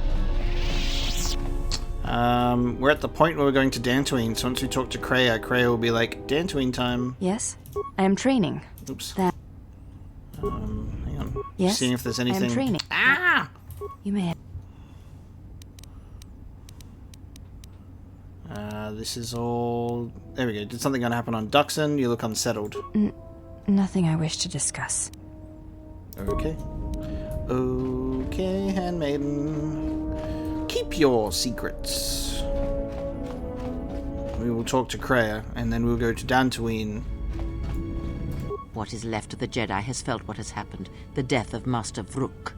We're at the point where we're going to Dantooine, so once we talk to Kreia, Kreia will be like, Dantooine time. Yes, I am training. Oops. That. Hang on. Yes, Seeing if there's anything. I am training. Ah! You may have. This is all... There we go. Did something gonna happen on Duxon? You look unsettled. Nothing I wish to discuss. Okay. Okay, handmaiden. Keep your secrets. We will talk to Traya, and then we'll go to Dantooine. What is left of the Jedi has felt what has happened. The death of Master Vrook.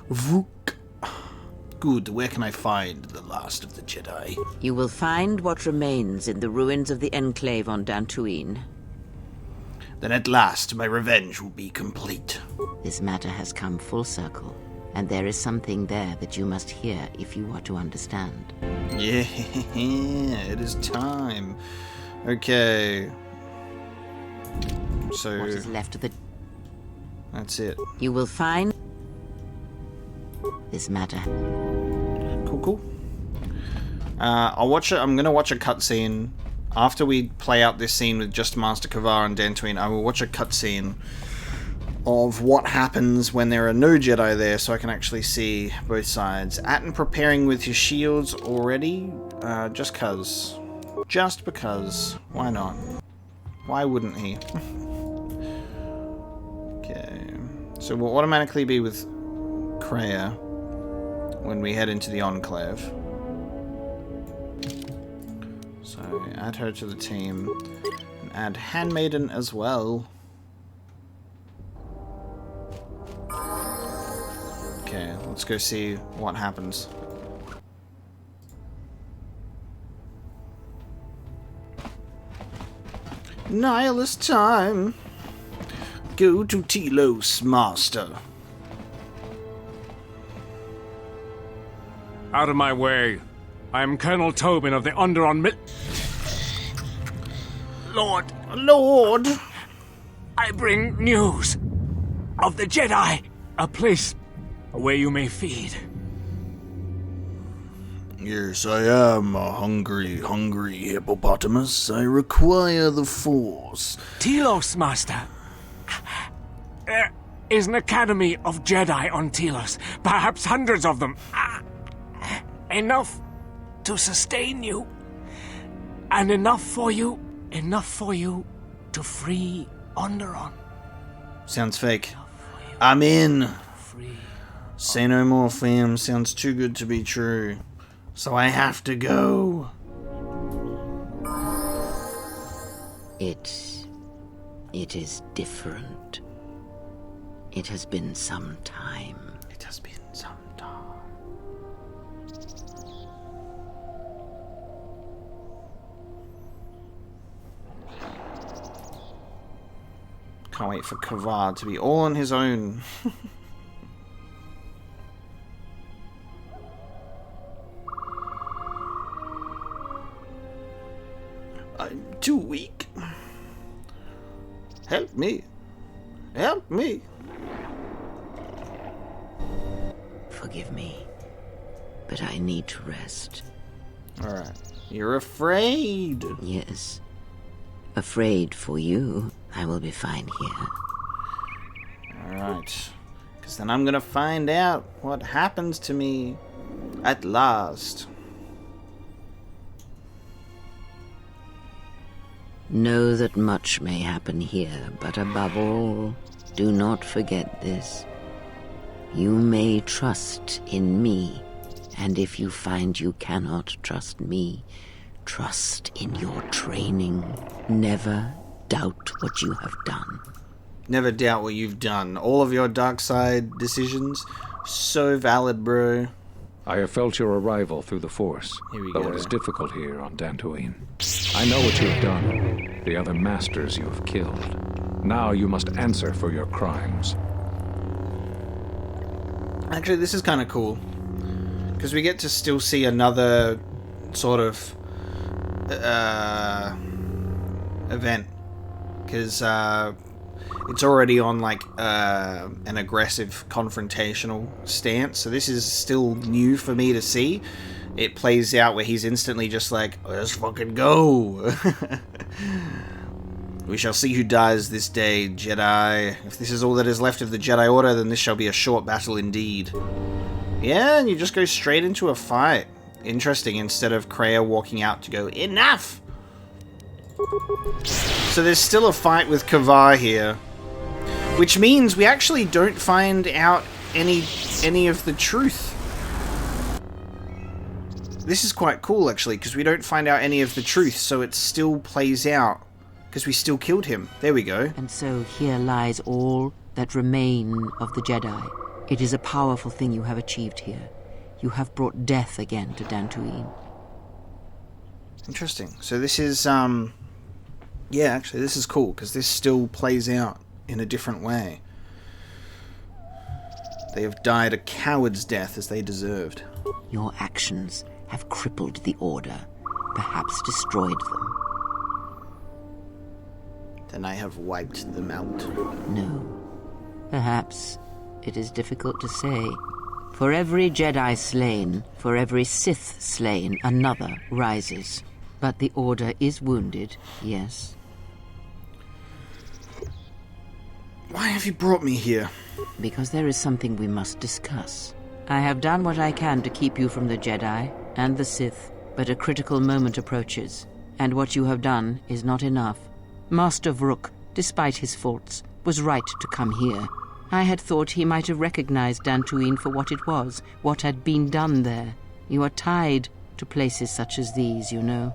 Vrook. Good. Where can I find the last of the Jedi? You will find what remains in the ruins of the enclave on Dantooine. Then at last my revenge will be complete. This matter has come full circle, and there is something there that you must hear if you are to understand. Yeah, it is time. Okay. So... What is left of the... That's it. You will find... this matter. Cool. I'm gonna watch a cutscene after we play out this scene with just Master Kavar and Dantooine. I will watch a cutscene of what happens when there are no Jedi there, so I can actually see both sides. Atten preparing with his shields already, just because. Why not? Why wouldn't he? Okay, so we'll automatically be with Traya when we head into the enclave. So add her to the team and add handmaiden as well. Okay, let's go see what happens. Nihilist time. Go to Telos, Master. Out of my way. I am Colonel Tobin of the Onderon Lord, I bring news of the Jedi. A place where you may feed. Yes, I am a hungry hippopotamus. I require the Force. Telos, Master. There is an academy of Jedi on Telos. Perhaps hundreds of them. Enough to sustain you. And enough for you to free Onderon. Sounds fake. I'm in. Say no more, fam. Sounds too good to be true. So I have to go. It is different. It has been some time. It has been some time. Can't wait for Kavar to be all on his own. I'm too weak. Help me. Help me. Forgive me, but I need to rest. Alright. You're afraid. Yes. Afraid for you. I will be fine here. Alright. Because then I'm going to find out what happens to me at last. Know that much may happen here, but above all, do not forget this. You may trust in me, and if you find you cannot trust me, trust in your training. Never doubt what you have done. Never doubt what you've done. All of your dark side decisions, so valid, bro. I have felt your arrival through the Force, though it is difficult here on Dantooine. I know what you have done, the other masters you have killed. Now you must answer for your crimes. Actually, this is kind of cool, because we get to still see another sort of event, because it's already on like an aggressive confrontational stance, so this is still new for me to see. It plays out where he's instantly just like, let's fucking go. We shall see who dies this day, Jedi. If this is all that is left of the Jedi Order, then this shall be a short battle indeed. Yeah, and you just go straight into a fight. Interesting, instead of Traya walking out to go, enough! So there's still a fight with Kavar here. Which means we actually don't find out any of the truth. This is quite cool, actually, because we don't find out any of the truth, so it still plays out. Because we still killed him. There we go. And so here lies all that remain of the Jedi. It is a powerful thing you have achieved here. You have brought death again to Dantooine. Interesting. So this is, yeah, actually, this is cool, because this still plays out in a different way. They have died a coward's death as they deserved. Your actions have crippled the Order, perhaps destroyed them. Then I have wiped them out. No. Perhaps it is difficult to say. For every Jedi slain, for every Sith slain, another rises. But the Order is wounded, yes. Why have you brought me here? Because there is something we must discuss. I have done what I can to keep you from the Jedi and the Sith, but a critical moment approaches, and what you have done is not enough. Master Vrook, despite his faults, was right to come here. I had thought he might have recognized Dantooine for what it was, what had been done there. You are tied to places such as these, you know.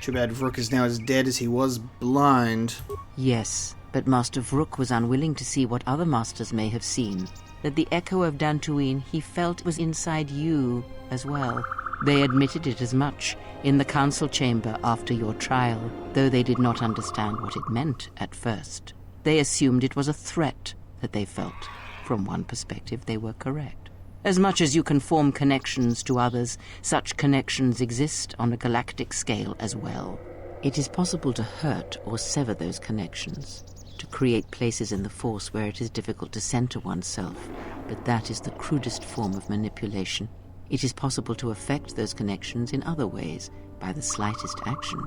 Too bad Vrook is now as dead as he was blind. Yes, but Master Vrook was unwilling to see what other masters may have seen. That the echo of Dantooine he felt was inside you as well. They admitted it as much in the council chamber after your trial, though they did not understand what it meant at first. They assumed it was a threat that they felt. From one perspective, they were correct. As much as you can form connections to others, such connections exist on a galactic scale as well. It is possible to hurt or sever those connections, to create places in the Force where it is difficult to center oneself, but that is the crudest form of manipulation. It is possible to affect those connections in other ways, by the slightest action.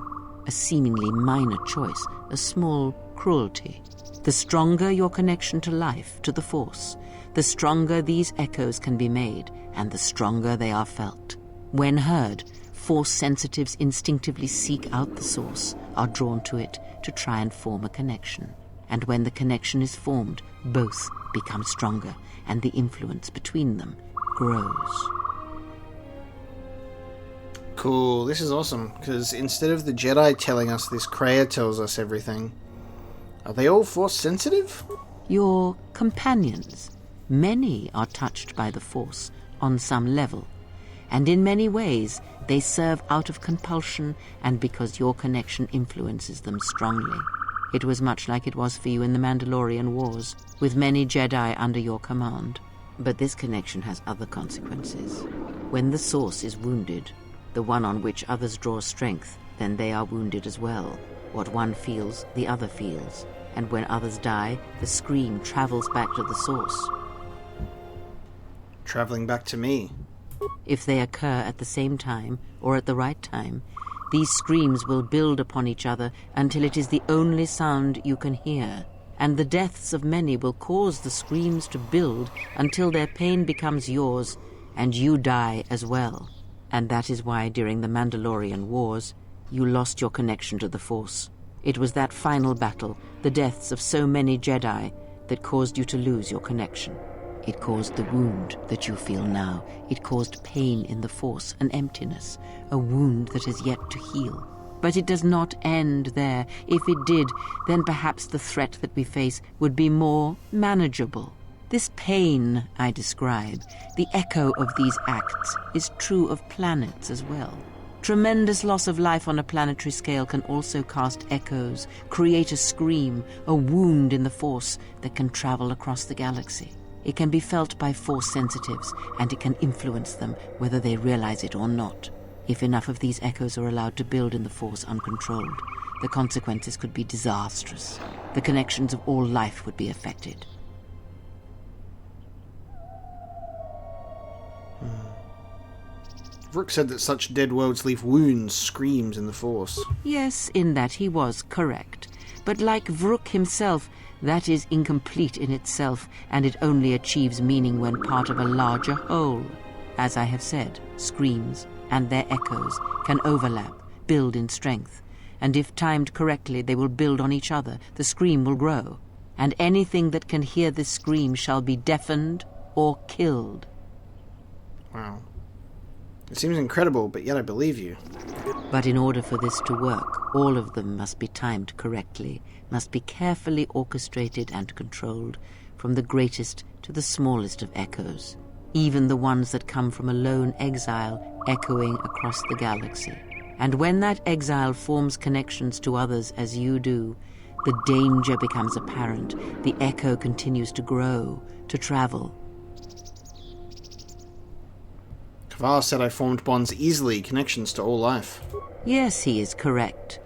A seemingly minor choice, a small cruelty. The stronger your connection to life, to the Force, the stronger these echoes can be made, and the stronger they are felt. When heard, Force sensitives instinctively seek out the source, are drawn to it to try and form a connection. And when the connection is formed, both become stronger, and the influence between them grows. Cool, this is awesome, because instead of the Jedi telling us this, Traya tells us everything. Are they all Force sensitive? Your companions. Many are touched by the Force on some level, and in many ways they serve out of compulsion and because your connection influences them strongly. It was much like it was for you in the Mandalorian Wars, with many Jedi under your command. But this connection has other consequences. When the Source is wounded, the one on which others draw strength, then they are wounded as well. What one feels, the other feels. And when others die, the scream travels back to the Source. Traveling back to me. If they occur at the same time, or at the right time, these screams will build upon each other until it is the only sound you can hear. And the deaths of many will cause the screams to build until their pain becomes yours, and you die as well. And that is why during the Mandalorian Wars, you lost your connection to the Force. It was that final battle, the deaths of so many Jedi, that caused you to lose your connection. It caused the wound that you feel now. It caused pain in the Force, an emptiness, a wound that has yet to heal. But it does not end there. If it did, then perhaps the threat that we face would be more manageable. This pain I describe, the echo of these acts, is true of planets as well. Tremendous loss of life on a planetary scale can also cast echoes, create a scream, a wound in the Force that can travel across the galaxy. It can be felt by Force sensitives, and it can influence them whether they realize it or not. If enough of these echoes are allowed to build in the Force uncontrolled, the consequences could be disastrous. The connections of all life would be affected. Vrook said that such dead worlds leave wounds, screams in the Force. Yes, in that he was correct. But like Vrook himself, that is incomplete in itself, and it only achieves meaning when part of a larger whole. As I have said, screams and their echoes can overlap, build in strength, and if timed correctly they will build on each other. The scream will grow, and anything that can hear this scream shall be deafened or killed. Wow. It seems incredible, but yet I believe you. But in order for this to work, all of them must be timed correctly, must be carefully orchestrated and controlled, from the greatest to the smallest of echoes, even the ones that come from a lone exile echoing across the galaxy. And when that exile forms connections to others as you do, the danger becomes apparent. The echo continues to grow, to travel. Kavar said I formed bonds easily, connections to all life. Yes, he is correct.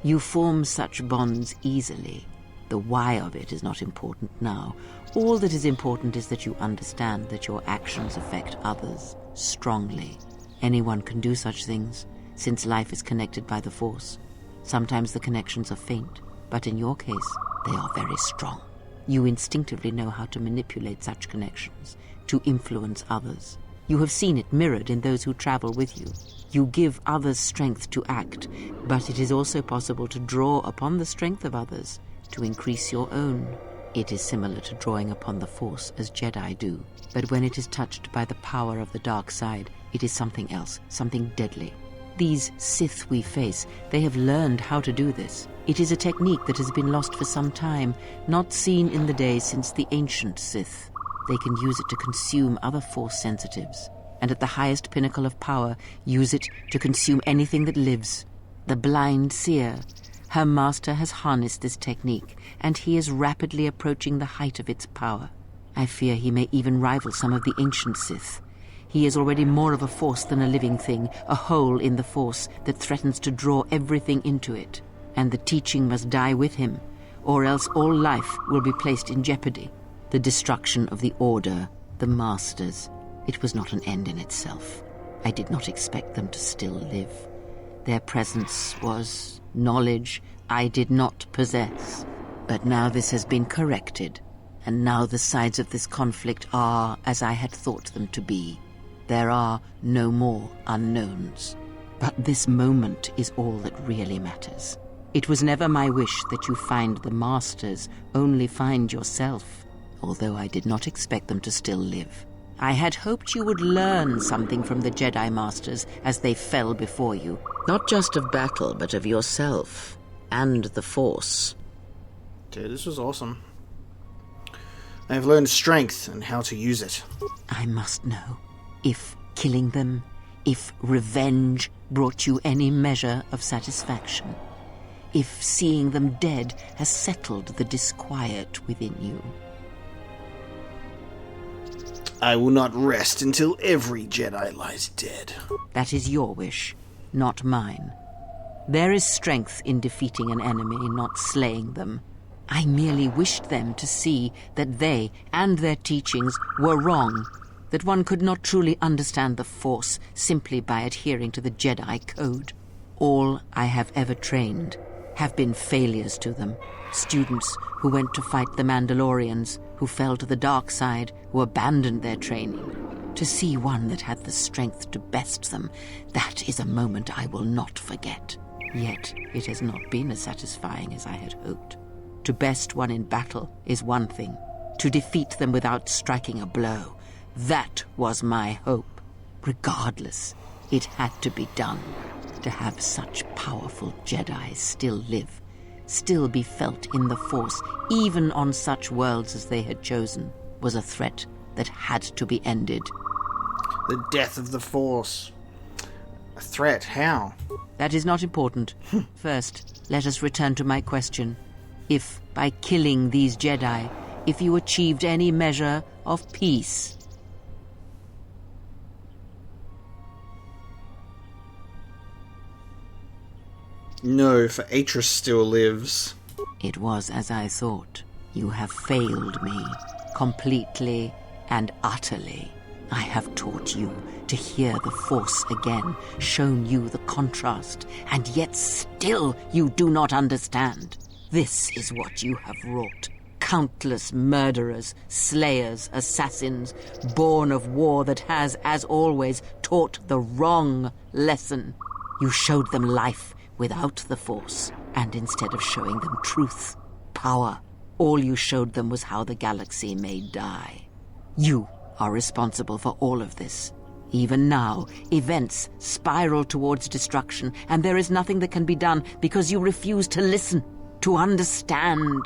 You form such bonds easily. The why of it is not important now. All that is important is that you understand that your actions affect others strongly. Anyone can do such things, since life is connected by the Force. Sometimes the connections are faint, but in your case, they are very strong. You instinctively know how to manipulate such connections, to influence others. You have seen it mirrored in those who travel with you. You give others strength to act, but it is also possible to draw upon the strength of others to increase your own. It is similar to drawing upon the Force as Jedi do, but when it is touched by the power of the dark side, it is something else, something deadly. These Sith we face, they have learned how to do this. It is a technique that has been lost for some time, not seen in the days since the ancient Sith. They can use it to consume other Force sensitives, and at the highest pinnacle of power, use it to consume anything that lives. The blind seer. Her master has harnessed this technique, and he is rapidly approaching the height of its power. I fear he may even rival some of the ancient Sith. He is already more of a force than a living thing, a hole in the Force that threatens to draw everything into it. And the teaching must die with him, or else all life will be placed in jeopardy. The destruction of the Order, the Masters, it was not an end in itself. I did not expect them to still live. Their presence was knowledge I did not possess. But now this has been corrected, and now the sides of this conflict are as I had thought them to be. There are no more unknowns. But this moment is all that really matters. It was never my wish that you find the Masters, only find yourself, although I did not expect them to still live. I had hoped you would learn something from the Jedi Masters as they fell before you, not just of battle, but of yourself and the Force. Dude, this was awesome. I have learned strength and how to use it. I must know if killing them, if revenge brought you any measure of satisfaction, if seeing them dead has settled the disquiet within you. I will not rest until every Jedi lies dead. That is your wish, not mine. There is strength in defeating an enemy, not slaying them. I merely wished them to see that they and their teachings were wrong, that one could not truly understand the Force simply by adhering to the Jedi Code. All I have ever trained have been failures to them. Students who went to fight the Mandalorians, who fell to the dark side, who abandoned their training. To see one that had the strength to best them, that is a moment I will not forget. Yet it has not been as satisfying as I had hoped. To best one in battle is one thing. To defeat them without striking a blow, that was my hope. Regardless, it had to be done. To have such powerful Jedi still live, still be felt in the Force, even on such worlds as they had chosen, was a threat that had to be ended. The death of the Force. A threat? How? That is not important. First, let us return to my question. If, by killing these Jedi, if you achieved any measure of peace. No, for Atris still lives. It was as I thought. You have failed me, completely and utterly. I have taught you to hear the Force again, shown you the contrast, and yet still you do not understand. This is what you have wrought. Countless murderers, slayers, assassins, born of war that has, as always, taught the wrong lesson. You showed them life without the Force, and instead of showing them truth, power, all you showed them was how the galaxy may die. You are responsible for all of this. Even now, events spiral towards destruction, and there is nothing that can be done because you refuse to listen, to understand.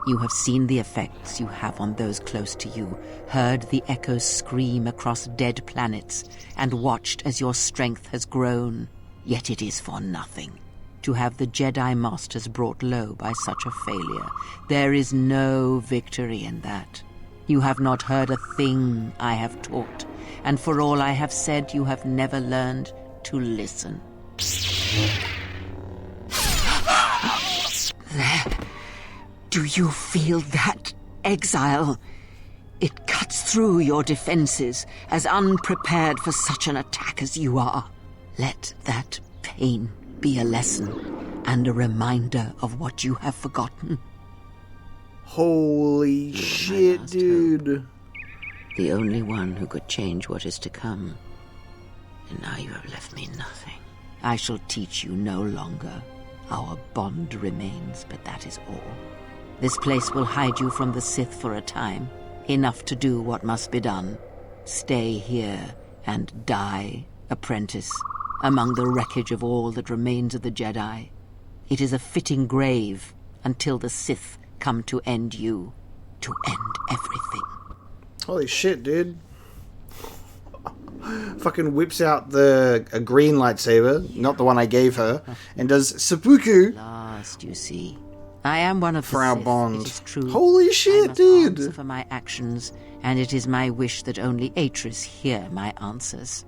You have seen the effects you have on those close to you, heard the echoes scream across dead planets, and watched as your strength has grown. Yet it is for nothing. To have the Jedi Masters brought low by such a failure, there is no victory in that. You have not heard a thing I have taught, and for all I have said, you have never learned to listen. There. Do you feel that, exile? It cuts through your defenses, as unprepared for such an attack as you are. Let that pain be a lesson and a reminder of what you have forgotten. Holy shit, dude. The only one who could change what is to come. And now you have left me nothing. I shall teach you no longer. Our bond remains, but that is all. This place will hide you from the Sith for a time. Enough to do what must be done. Stay here and die, apprentice, among the wreckage of all that remains of the Jedi. It is a fitting grave until the Sith come to end you, to end everything. Holy shit, dude. Fucking whips out a green lightsaber, not the one I gave her, and does seppuku. Last, you see. I am one of for the our Sith, bond. It is true. Holy shit, I must dude. answer for my actions, and it is my wish that only Atris hear my answers.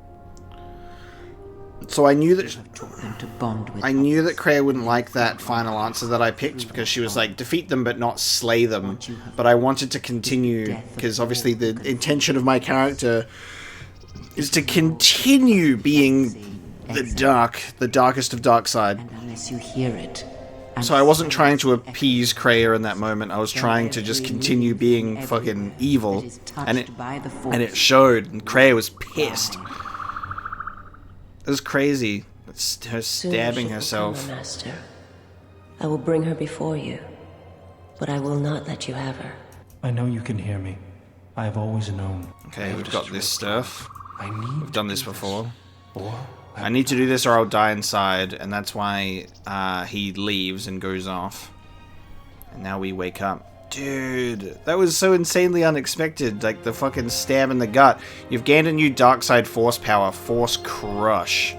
So I knew that to bond with I knew that Kreia wouldn't like that final answer that I picked because she was like, defeat them but not slay them. But I wanted to continue because obviously the intention of my character is to continue being the darkest of dark side. Unless you hear it. So I wasn't trying to appease Kreia in that moment. I was trying to just continue being fucking evil, and it showed. And Kreia was pissed. It was crazy. It's her stabbing herself. Master. I will bring her before you, but I will not let you have her. I know you can hear me. I have always known. Okay, we've got this stuff. We've done this before. I need to do this or I'll die inside, and that's why he leaves and goes off. And now we wake up. Dude, that was so insanely unexpected. Like the fucking stab in the gut. You've gained a new dark side force power. Force Crush.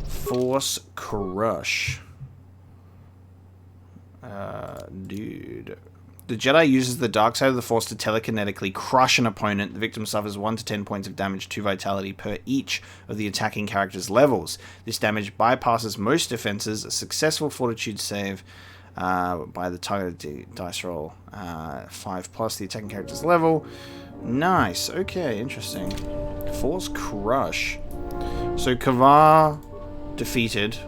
Force Crush. Dude. The Jedi uses the dark side of the Force to telekinetically crush an opponent. The victim suffers 1 to 10 points of damage to vitality per each of the attacking character's levels. This damage bypasses most defenses. A successful fortitude save by the targeted dice roll. 5 plus the attacking character's level. Nice. Okay, interesting. Force Crush. So Kavar defeated.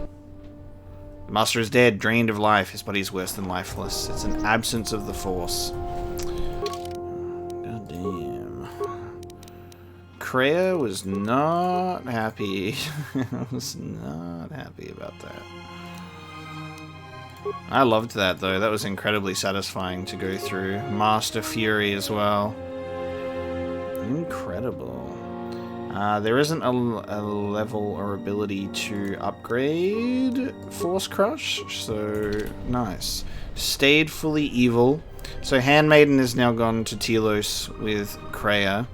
The Master is dead, drained of life. His body is worse than lifeless. It's an absence of the Force. God damn. Kreia was not happy. Was not happy about that. I loved that, though. That was incredibly satisfying to go through. Master Fury as well. Incredible. There isn't a level or ability to upgrade Force Crush, so nice. Stayed fully evil. So Handmaiden has now gone to Telos with Kreia.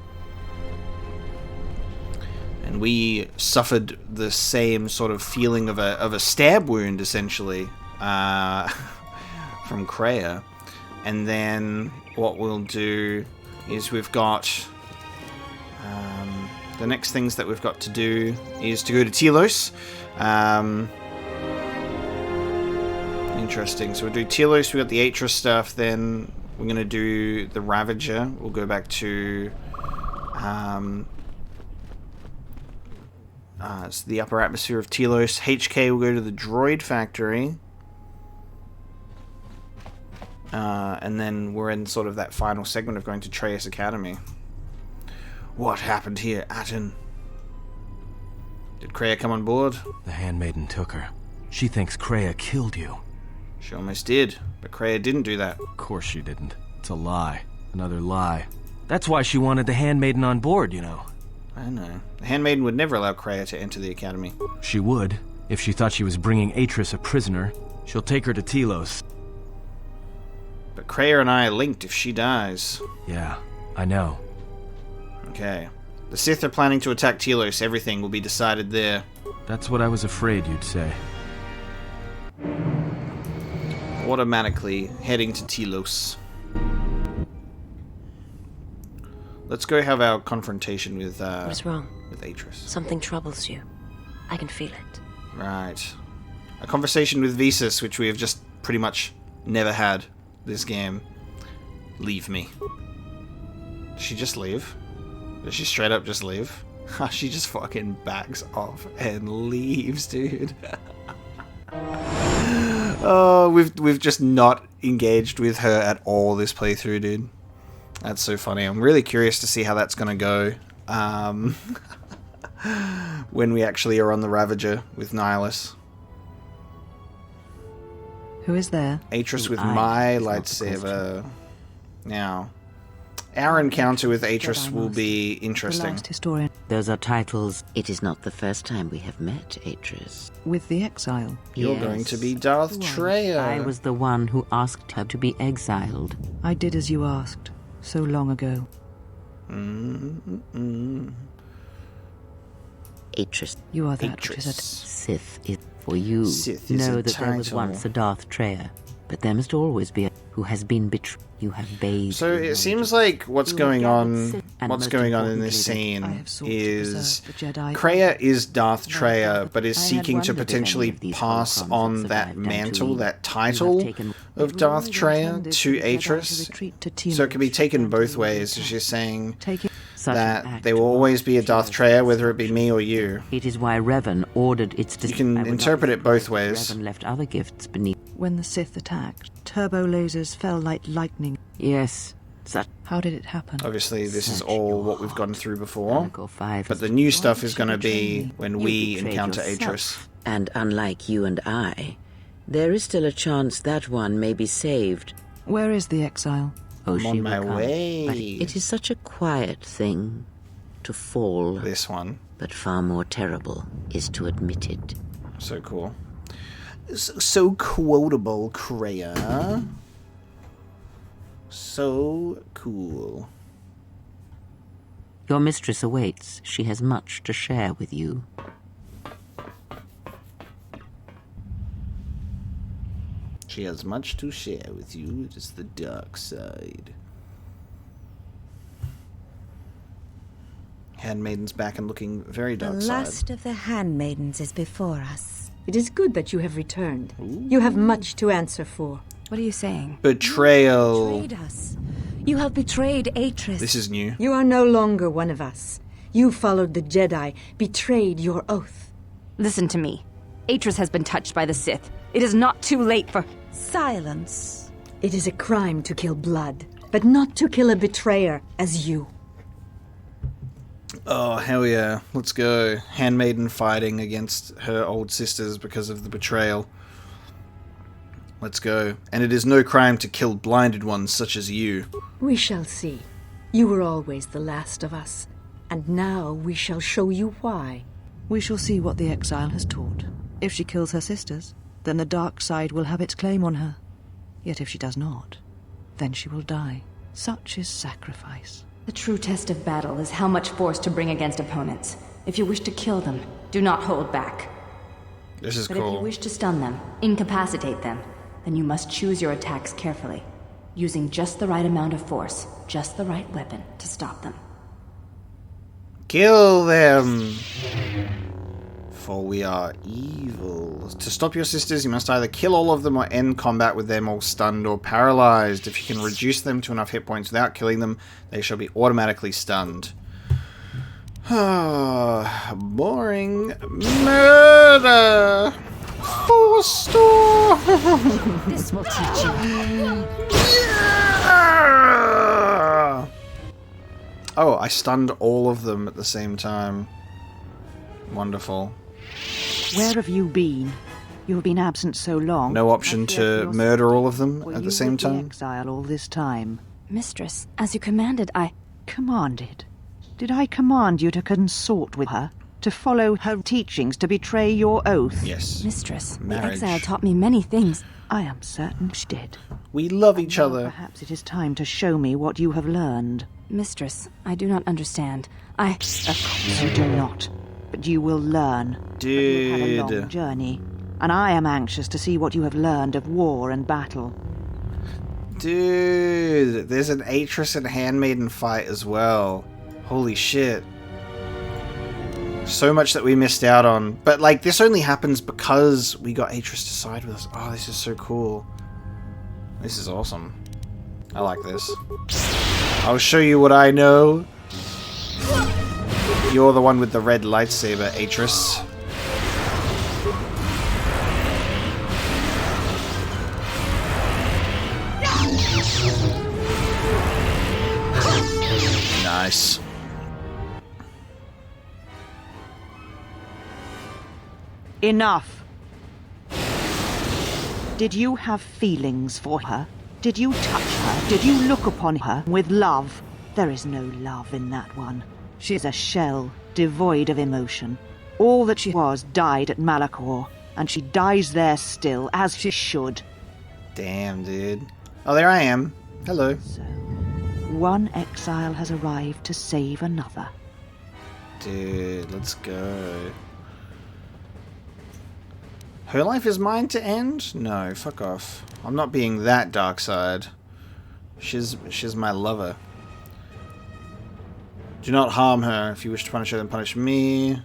And we suffered the same sort of feeling of a stab wound, essentially, from Kreia. And then what we'll do is we've got... the next things that we've got to do is to go to Telos. Interesting. So we'll do Telos, we've got the Atris stuff, then we're going to do the Ravager. We'll go back to it's the upper atmosphere of Telos. HK will go to the Droid Factory. And then we're in sort of that final segment of going to Traya's Academy. What happened here, Aten? Did Kreia come on board? The handmaiden took her. She thinks Kreia killed you. She almost did, but Kreia didn't do that. Of course she didn't. It's a lie. Another lie. That's why she wanted the handmaiden on board, you know. I know. The handmaiden would never allow Kreia to enter the academy. She would, if she thought she was bringing Atris a prisoner. She'll take her to Telos. But Kreia and I are linked if she dies. Yeah, I know. Okay. The Sith are planning to attack Telos. Everything will be decided there. That's what I was afraid you'd say. Automatically heading to Telos. Let's go have our confrontation with What's wrong? With Atris. Something troubles you. I can feel it. Right. A conversation with Visas, which we have just pretty much never had this game. Leave me. Did she just leave? Did she straight up just leave? She just fucking backs off and leaves, dude. Oh, we've just not engaged with her at all this playthrough, dude. That's so funny. I'm really curious to see how that's gonna go. When we actually are on the Ravager with Nihilus. Who is there? Atris with my lightsaber. Now, our encounter with Atris will be interesting. Historian. Those are titles. It is not the first time we have met, Atris. With the exile. You're going to be Darth Traya. I was the one who asked her to be exiled. I did as you asked, so long ago. Atris. You are that which is a Sith is for you. Sith is know a that there was title. once a Darth Traya, but there must always be a who has been betrayed. You have bathed. So it seems like what's going on in this scene is Kreia is Darth Traya, but is seeking to potentially pass on that mantle, that title of Darth Traya to Atris. So it can be taken both ways. She's saying that there will always be a Darth Traya, whether it be me or you. It is why Revan ordered its. You can interpret it both ways. Revan left other gifts beneath. When the Sith attacked, turbo lasers fell like lightning. Yes. How did it happen? Obviously, this is all what we've gone through before. But the new stuff is going to be when we encounter Atris. And unlike you and I, there is still a chance that one may be saved. Where is the exile? Oh, I'm on my way. But it is such a quiet thing to fall. This one. But far more terrible is to admit it. So cool. So quotable, Kreia. So cool. Your mistress awaits. She has much to share with you. She has much to share with you. It is the dark side. Handmaiden's back and looking very dark The side. last of the handmaidens is before us. It is good that you have returned. You have much to answer for. What are you saying? Betrayal. You betrayed us. You have betrayed Atris. This is new. You are no longer one of us. You followed the Jedi, betrayed your oath. Listen to me. Atris has been touched by the Sith. It is not too late for... Silence. It is a crime to kill blood, but not to kill a betrayer as you. Oh, hell yeah. Let's go. Handmaiden fighting against her old sisters because of the betrayal. Let's go. And it is no crime to kill blinded ones such as you. We shall see. You were always the last of us, and now we shall show you why. We shall see what the exile has taught. If she kills her sisters, then the dark side will have its claim on her. Yet if she does not, then she will die. Such is sacrifice. The true test of battle is how much force to bring against opponents. If you wish to kill them, do not hold back. This is But if you wish to stun them, incapacitate them, then you must choose your attacks carefully, using just the right amount of force, just the right weapon to stop them. Kill them! For we are evil. To stop your sisters, you must either kill all of them or end combat with them all stunned or paralyzed. If you can reduce them to enough hit points without killing them, they shall be automatically stunned. Boring. Murder! Force storm! This will teach you. Oh, I stunned all of them at the same time. Wonderful. Where have you been? You have been absent so long. No option to murder all of them at the same time? Exile all this time. Mistress, as you commanded, I... Commanded? Did I command you to consort with her? To follow her teachings, to betray your oath? Yes. Mistress, Marriage. the exile taught me many things. I am certain she did. We love each other. Perhaps it is time to show me what you have learned. Mistress, I do not understand. Of course you do not. But you will learn. Dude. You have had a long journey. And I am anxious to see what you have learned of war and battle. Dude, there's an Atris and Handmaiden fight as well. Holy shit. So much that we missed out on. But, like, this only happens because we got Atris to side with us. Oh, this is so cool. This is awesome. I like this. I'll show you what I know. You're the one with the red lightsaber, Atris. Nice. Enough. Did you have feelings for her? Did you touch her? Did you look upon her with love? There is no love in that one. She is a shell, devoid of emotion. All that she was died at Malachor, and she dies there still, as she should. Damn, dude. Oh, there I am. Hello. So, one exile has arrived to save another. Dude, let's go. Her life is mine to end? No, fuck off. I'm not being that dark side. She's my lover. Do not harm her. If you wish to punish her, then punish me.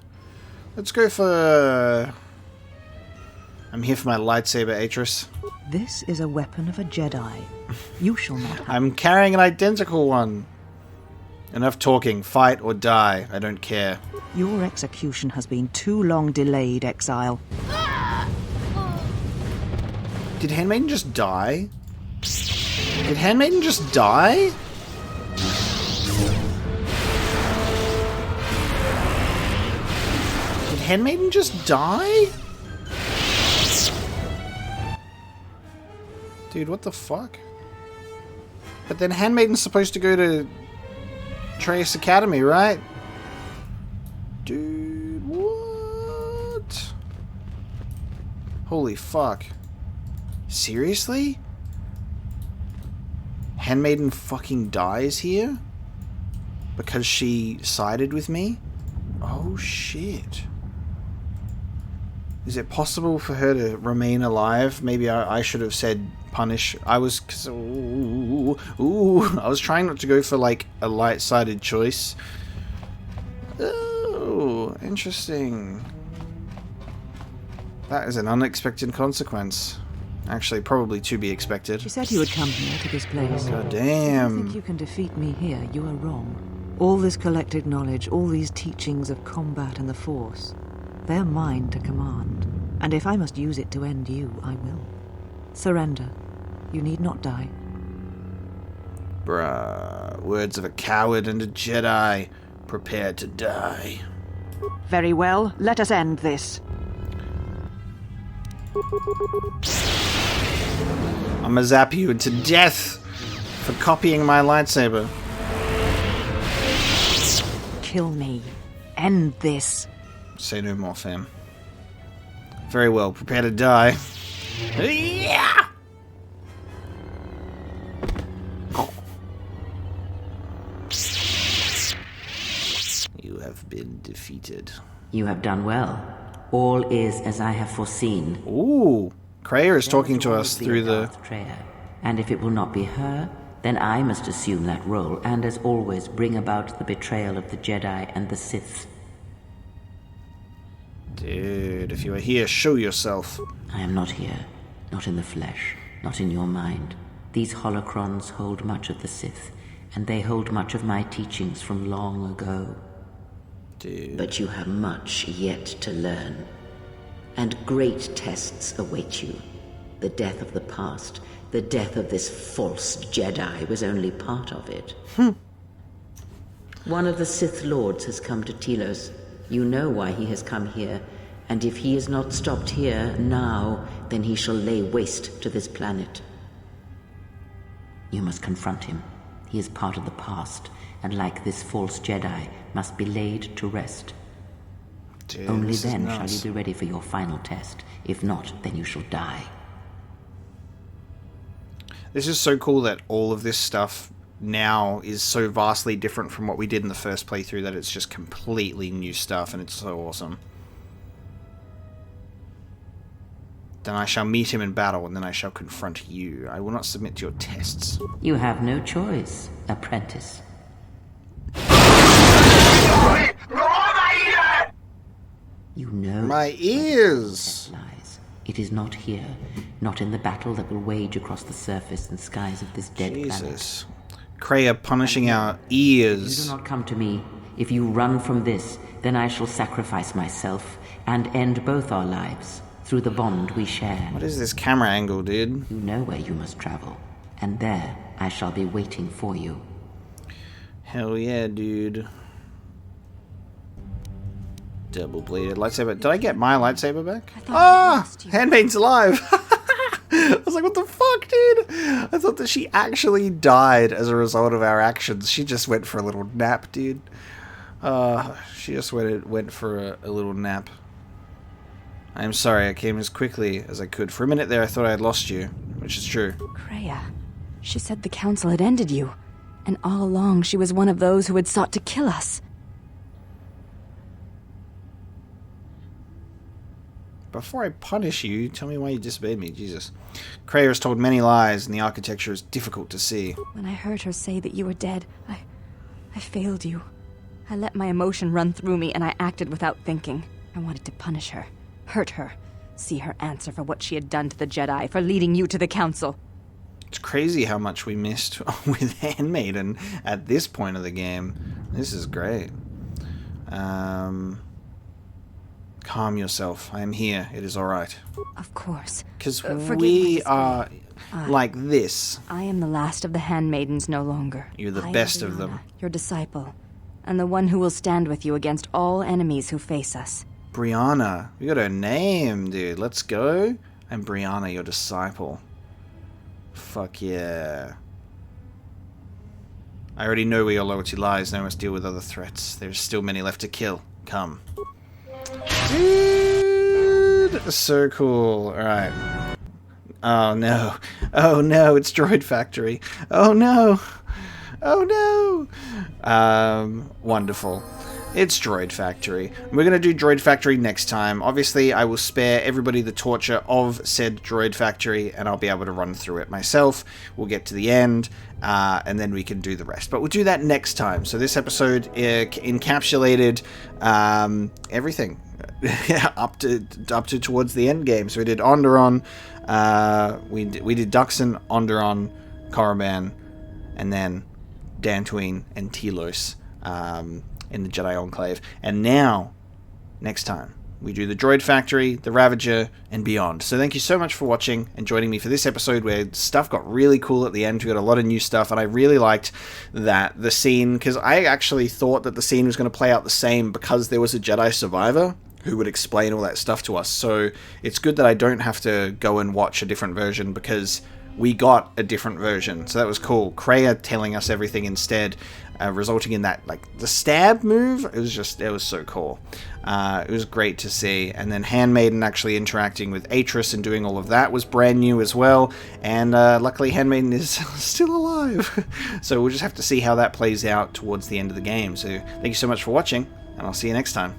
Let's go for... I'm here for my lightsaber, Atris. This is a weapon of a Jedi. You shall not have... I'm carrying an identical one. Enough talking. Fight or die. I don't care. Your execution has been too long delayed, Exile. Did Handmaiden just die? Did Handmaiden just die? Did Handmaiden just die? Dude, what the fuck? But then Handmaiden's supposed to go to Traya's Academy, right? Dude, what? Holy fuck. Seriously? Handmaiden fucking dies here? Because she sided with me? Oh shit. Is it possible for her to remain alive? Maybe I should have said punish. I was... I was trying not to go for like a light-sided choice. Oh, interesting. That is an unexpected consequence. Actually, probably to be expected. She said you would come here to this place. God damn. If you think you can defeat me here, you are wrong. All this collected knowledge, all these teachings of combat and the Force, they're mine to command. And if I must use it to end you, I will. Surrender. You need not die. Bruh. Words of a coward and a Jedi. Prepare to die. Very well. Let us end this. I'ma zap you into death for copying my lightsaber. Kill me. End this. Say no more, fam. Very well. Prepare to die. Yeah! You have been defeated. You have done well. All is as I have foreseen. Ooh. Traya is talking to us through the... Darth Traya. And if it will not be her, then I must assume that role, and as always bring about the betrayal of the Jedi and the Sith. Dude, if you are here, show yourself. I am not here. Not in the flesh. Not in your mind. These holocrons hold much of the Sith, and they hold much of my teachings from long ago. Dude. But you have much yet to learn. And great tests await you. The death of the past, the death of this false Jedi was only part of it. One of the Sith Lords has come to Telos. You know why he has come here, and if he is not stopped here now, then he shall lay waste to this planet. You must confront him. He is part of the past, and like this false Jedi, must be laid to rest. Dude, only then shall you be ready for your final test. If not, then you shall die. This is so cool that all of this stuff now is so vastly different from what we did in the first playthrough that it's just completely new stuff, and it's so awesome. Then I shall meet him in battle, and then I shall confront you. I will not submit to your tests. You have no choice, apprentice. You know my ears. Lies. It is not here, not in the battle that will wage across the surface and skies of this dead Jesus. Traya punishing our ears. You do not come to me. If you run from this, then I shall sacrifice myself and end both our lives through the bond we share. What is this camera angle, dude? You know where you must travel, and there I shall be waiting for you. Hell yeah, dude. Double-bladed lightsaber. Did I get my lightsaber back? Ah! Handmaid's alive! I was like, what the fuck, dude? I thought that she actually died as a result of our actions. She just went for a little nap, dude. She just went for a little nap. I'm sorry, I came as quickly as I could. For a minute there, I thought I had lost you, which is true. Traya, she said the council had ended you, and all along she was one of those who had sought to kill us. Before I punish you, tell me why you disobeyed me, Jesus. Traya has told many lies, and the architecture is difficult to see. When I heard her say that you were dead, I failed you. I let my emotion run through me, and I acted without thinking. I wanted to punish her, hurt her, see her answer for what she had done to the Jedi, for leading you to the council. It's crazy how much we missed with Handmaiden at this point of the game. This is great. Calm yourself. I am here. It is alright. Of course. Because we are like this. I am the last of the handmaidens no longer. You're the best of them. Your disciple, and the one who will stand with you against all enemies who face us. Brianna. We got her name, dude. Let's go. I'm Brianna, your disciple. Fuck yeah. I already know where your loyalty lies. Now I must deal with other threats. There's still many left to kill. Come. Dude, so cool. Alright. Oh no. Oh no, it's Droid Factory. Oh no. Oh no. Wonderful. It's Droid Factory. We're going to do Droid Factory next time. Obviously, I will spare everybody the torture of said Droid Factory, and I'll be able to run through it myself. We'll get to the end, and then we can do the rest. But we'll do that next time. So this episode encapsulated everything up to towards the end game. So we did Onderon, we did Duxon, Onderon, Korriban, and then Dantooine and Telos. In the Jedi Enclave. And now, next time, we do the Droid Factory, the Ravager, and beyond. So thank you so much for watching and joining me for this episode where stuff got really cool at the end. We got a lot of new stuff, and I really liked that the scene, because I actually thought that the scene was going to play out the same because there was a Jedi survivor who would explain all that stuff to us. So it's good that I don't have to go and watch a different version because we got a different version. So that was cool. Traya telling us everything instead, resulting in that, like, the stab move. It was so cool. It was great to see. And then Handmaiden actually interacting with Atris and doing all of that was brand new as well. And luckily Handmaiden is still alive. So we'll just have to see how that plays out towards the end of the game. So thank you so much for watching, and I'll see you next time.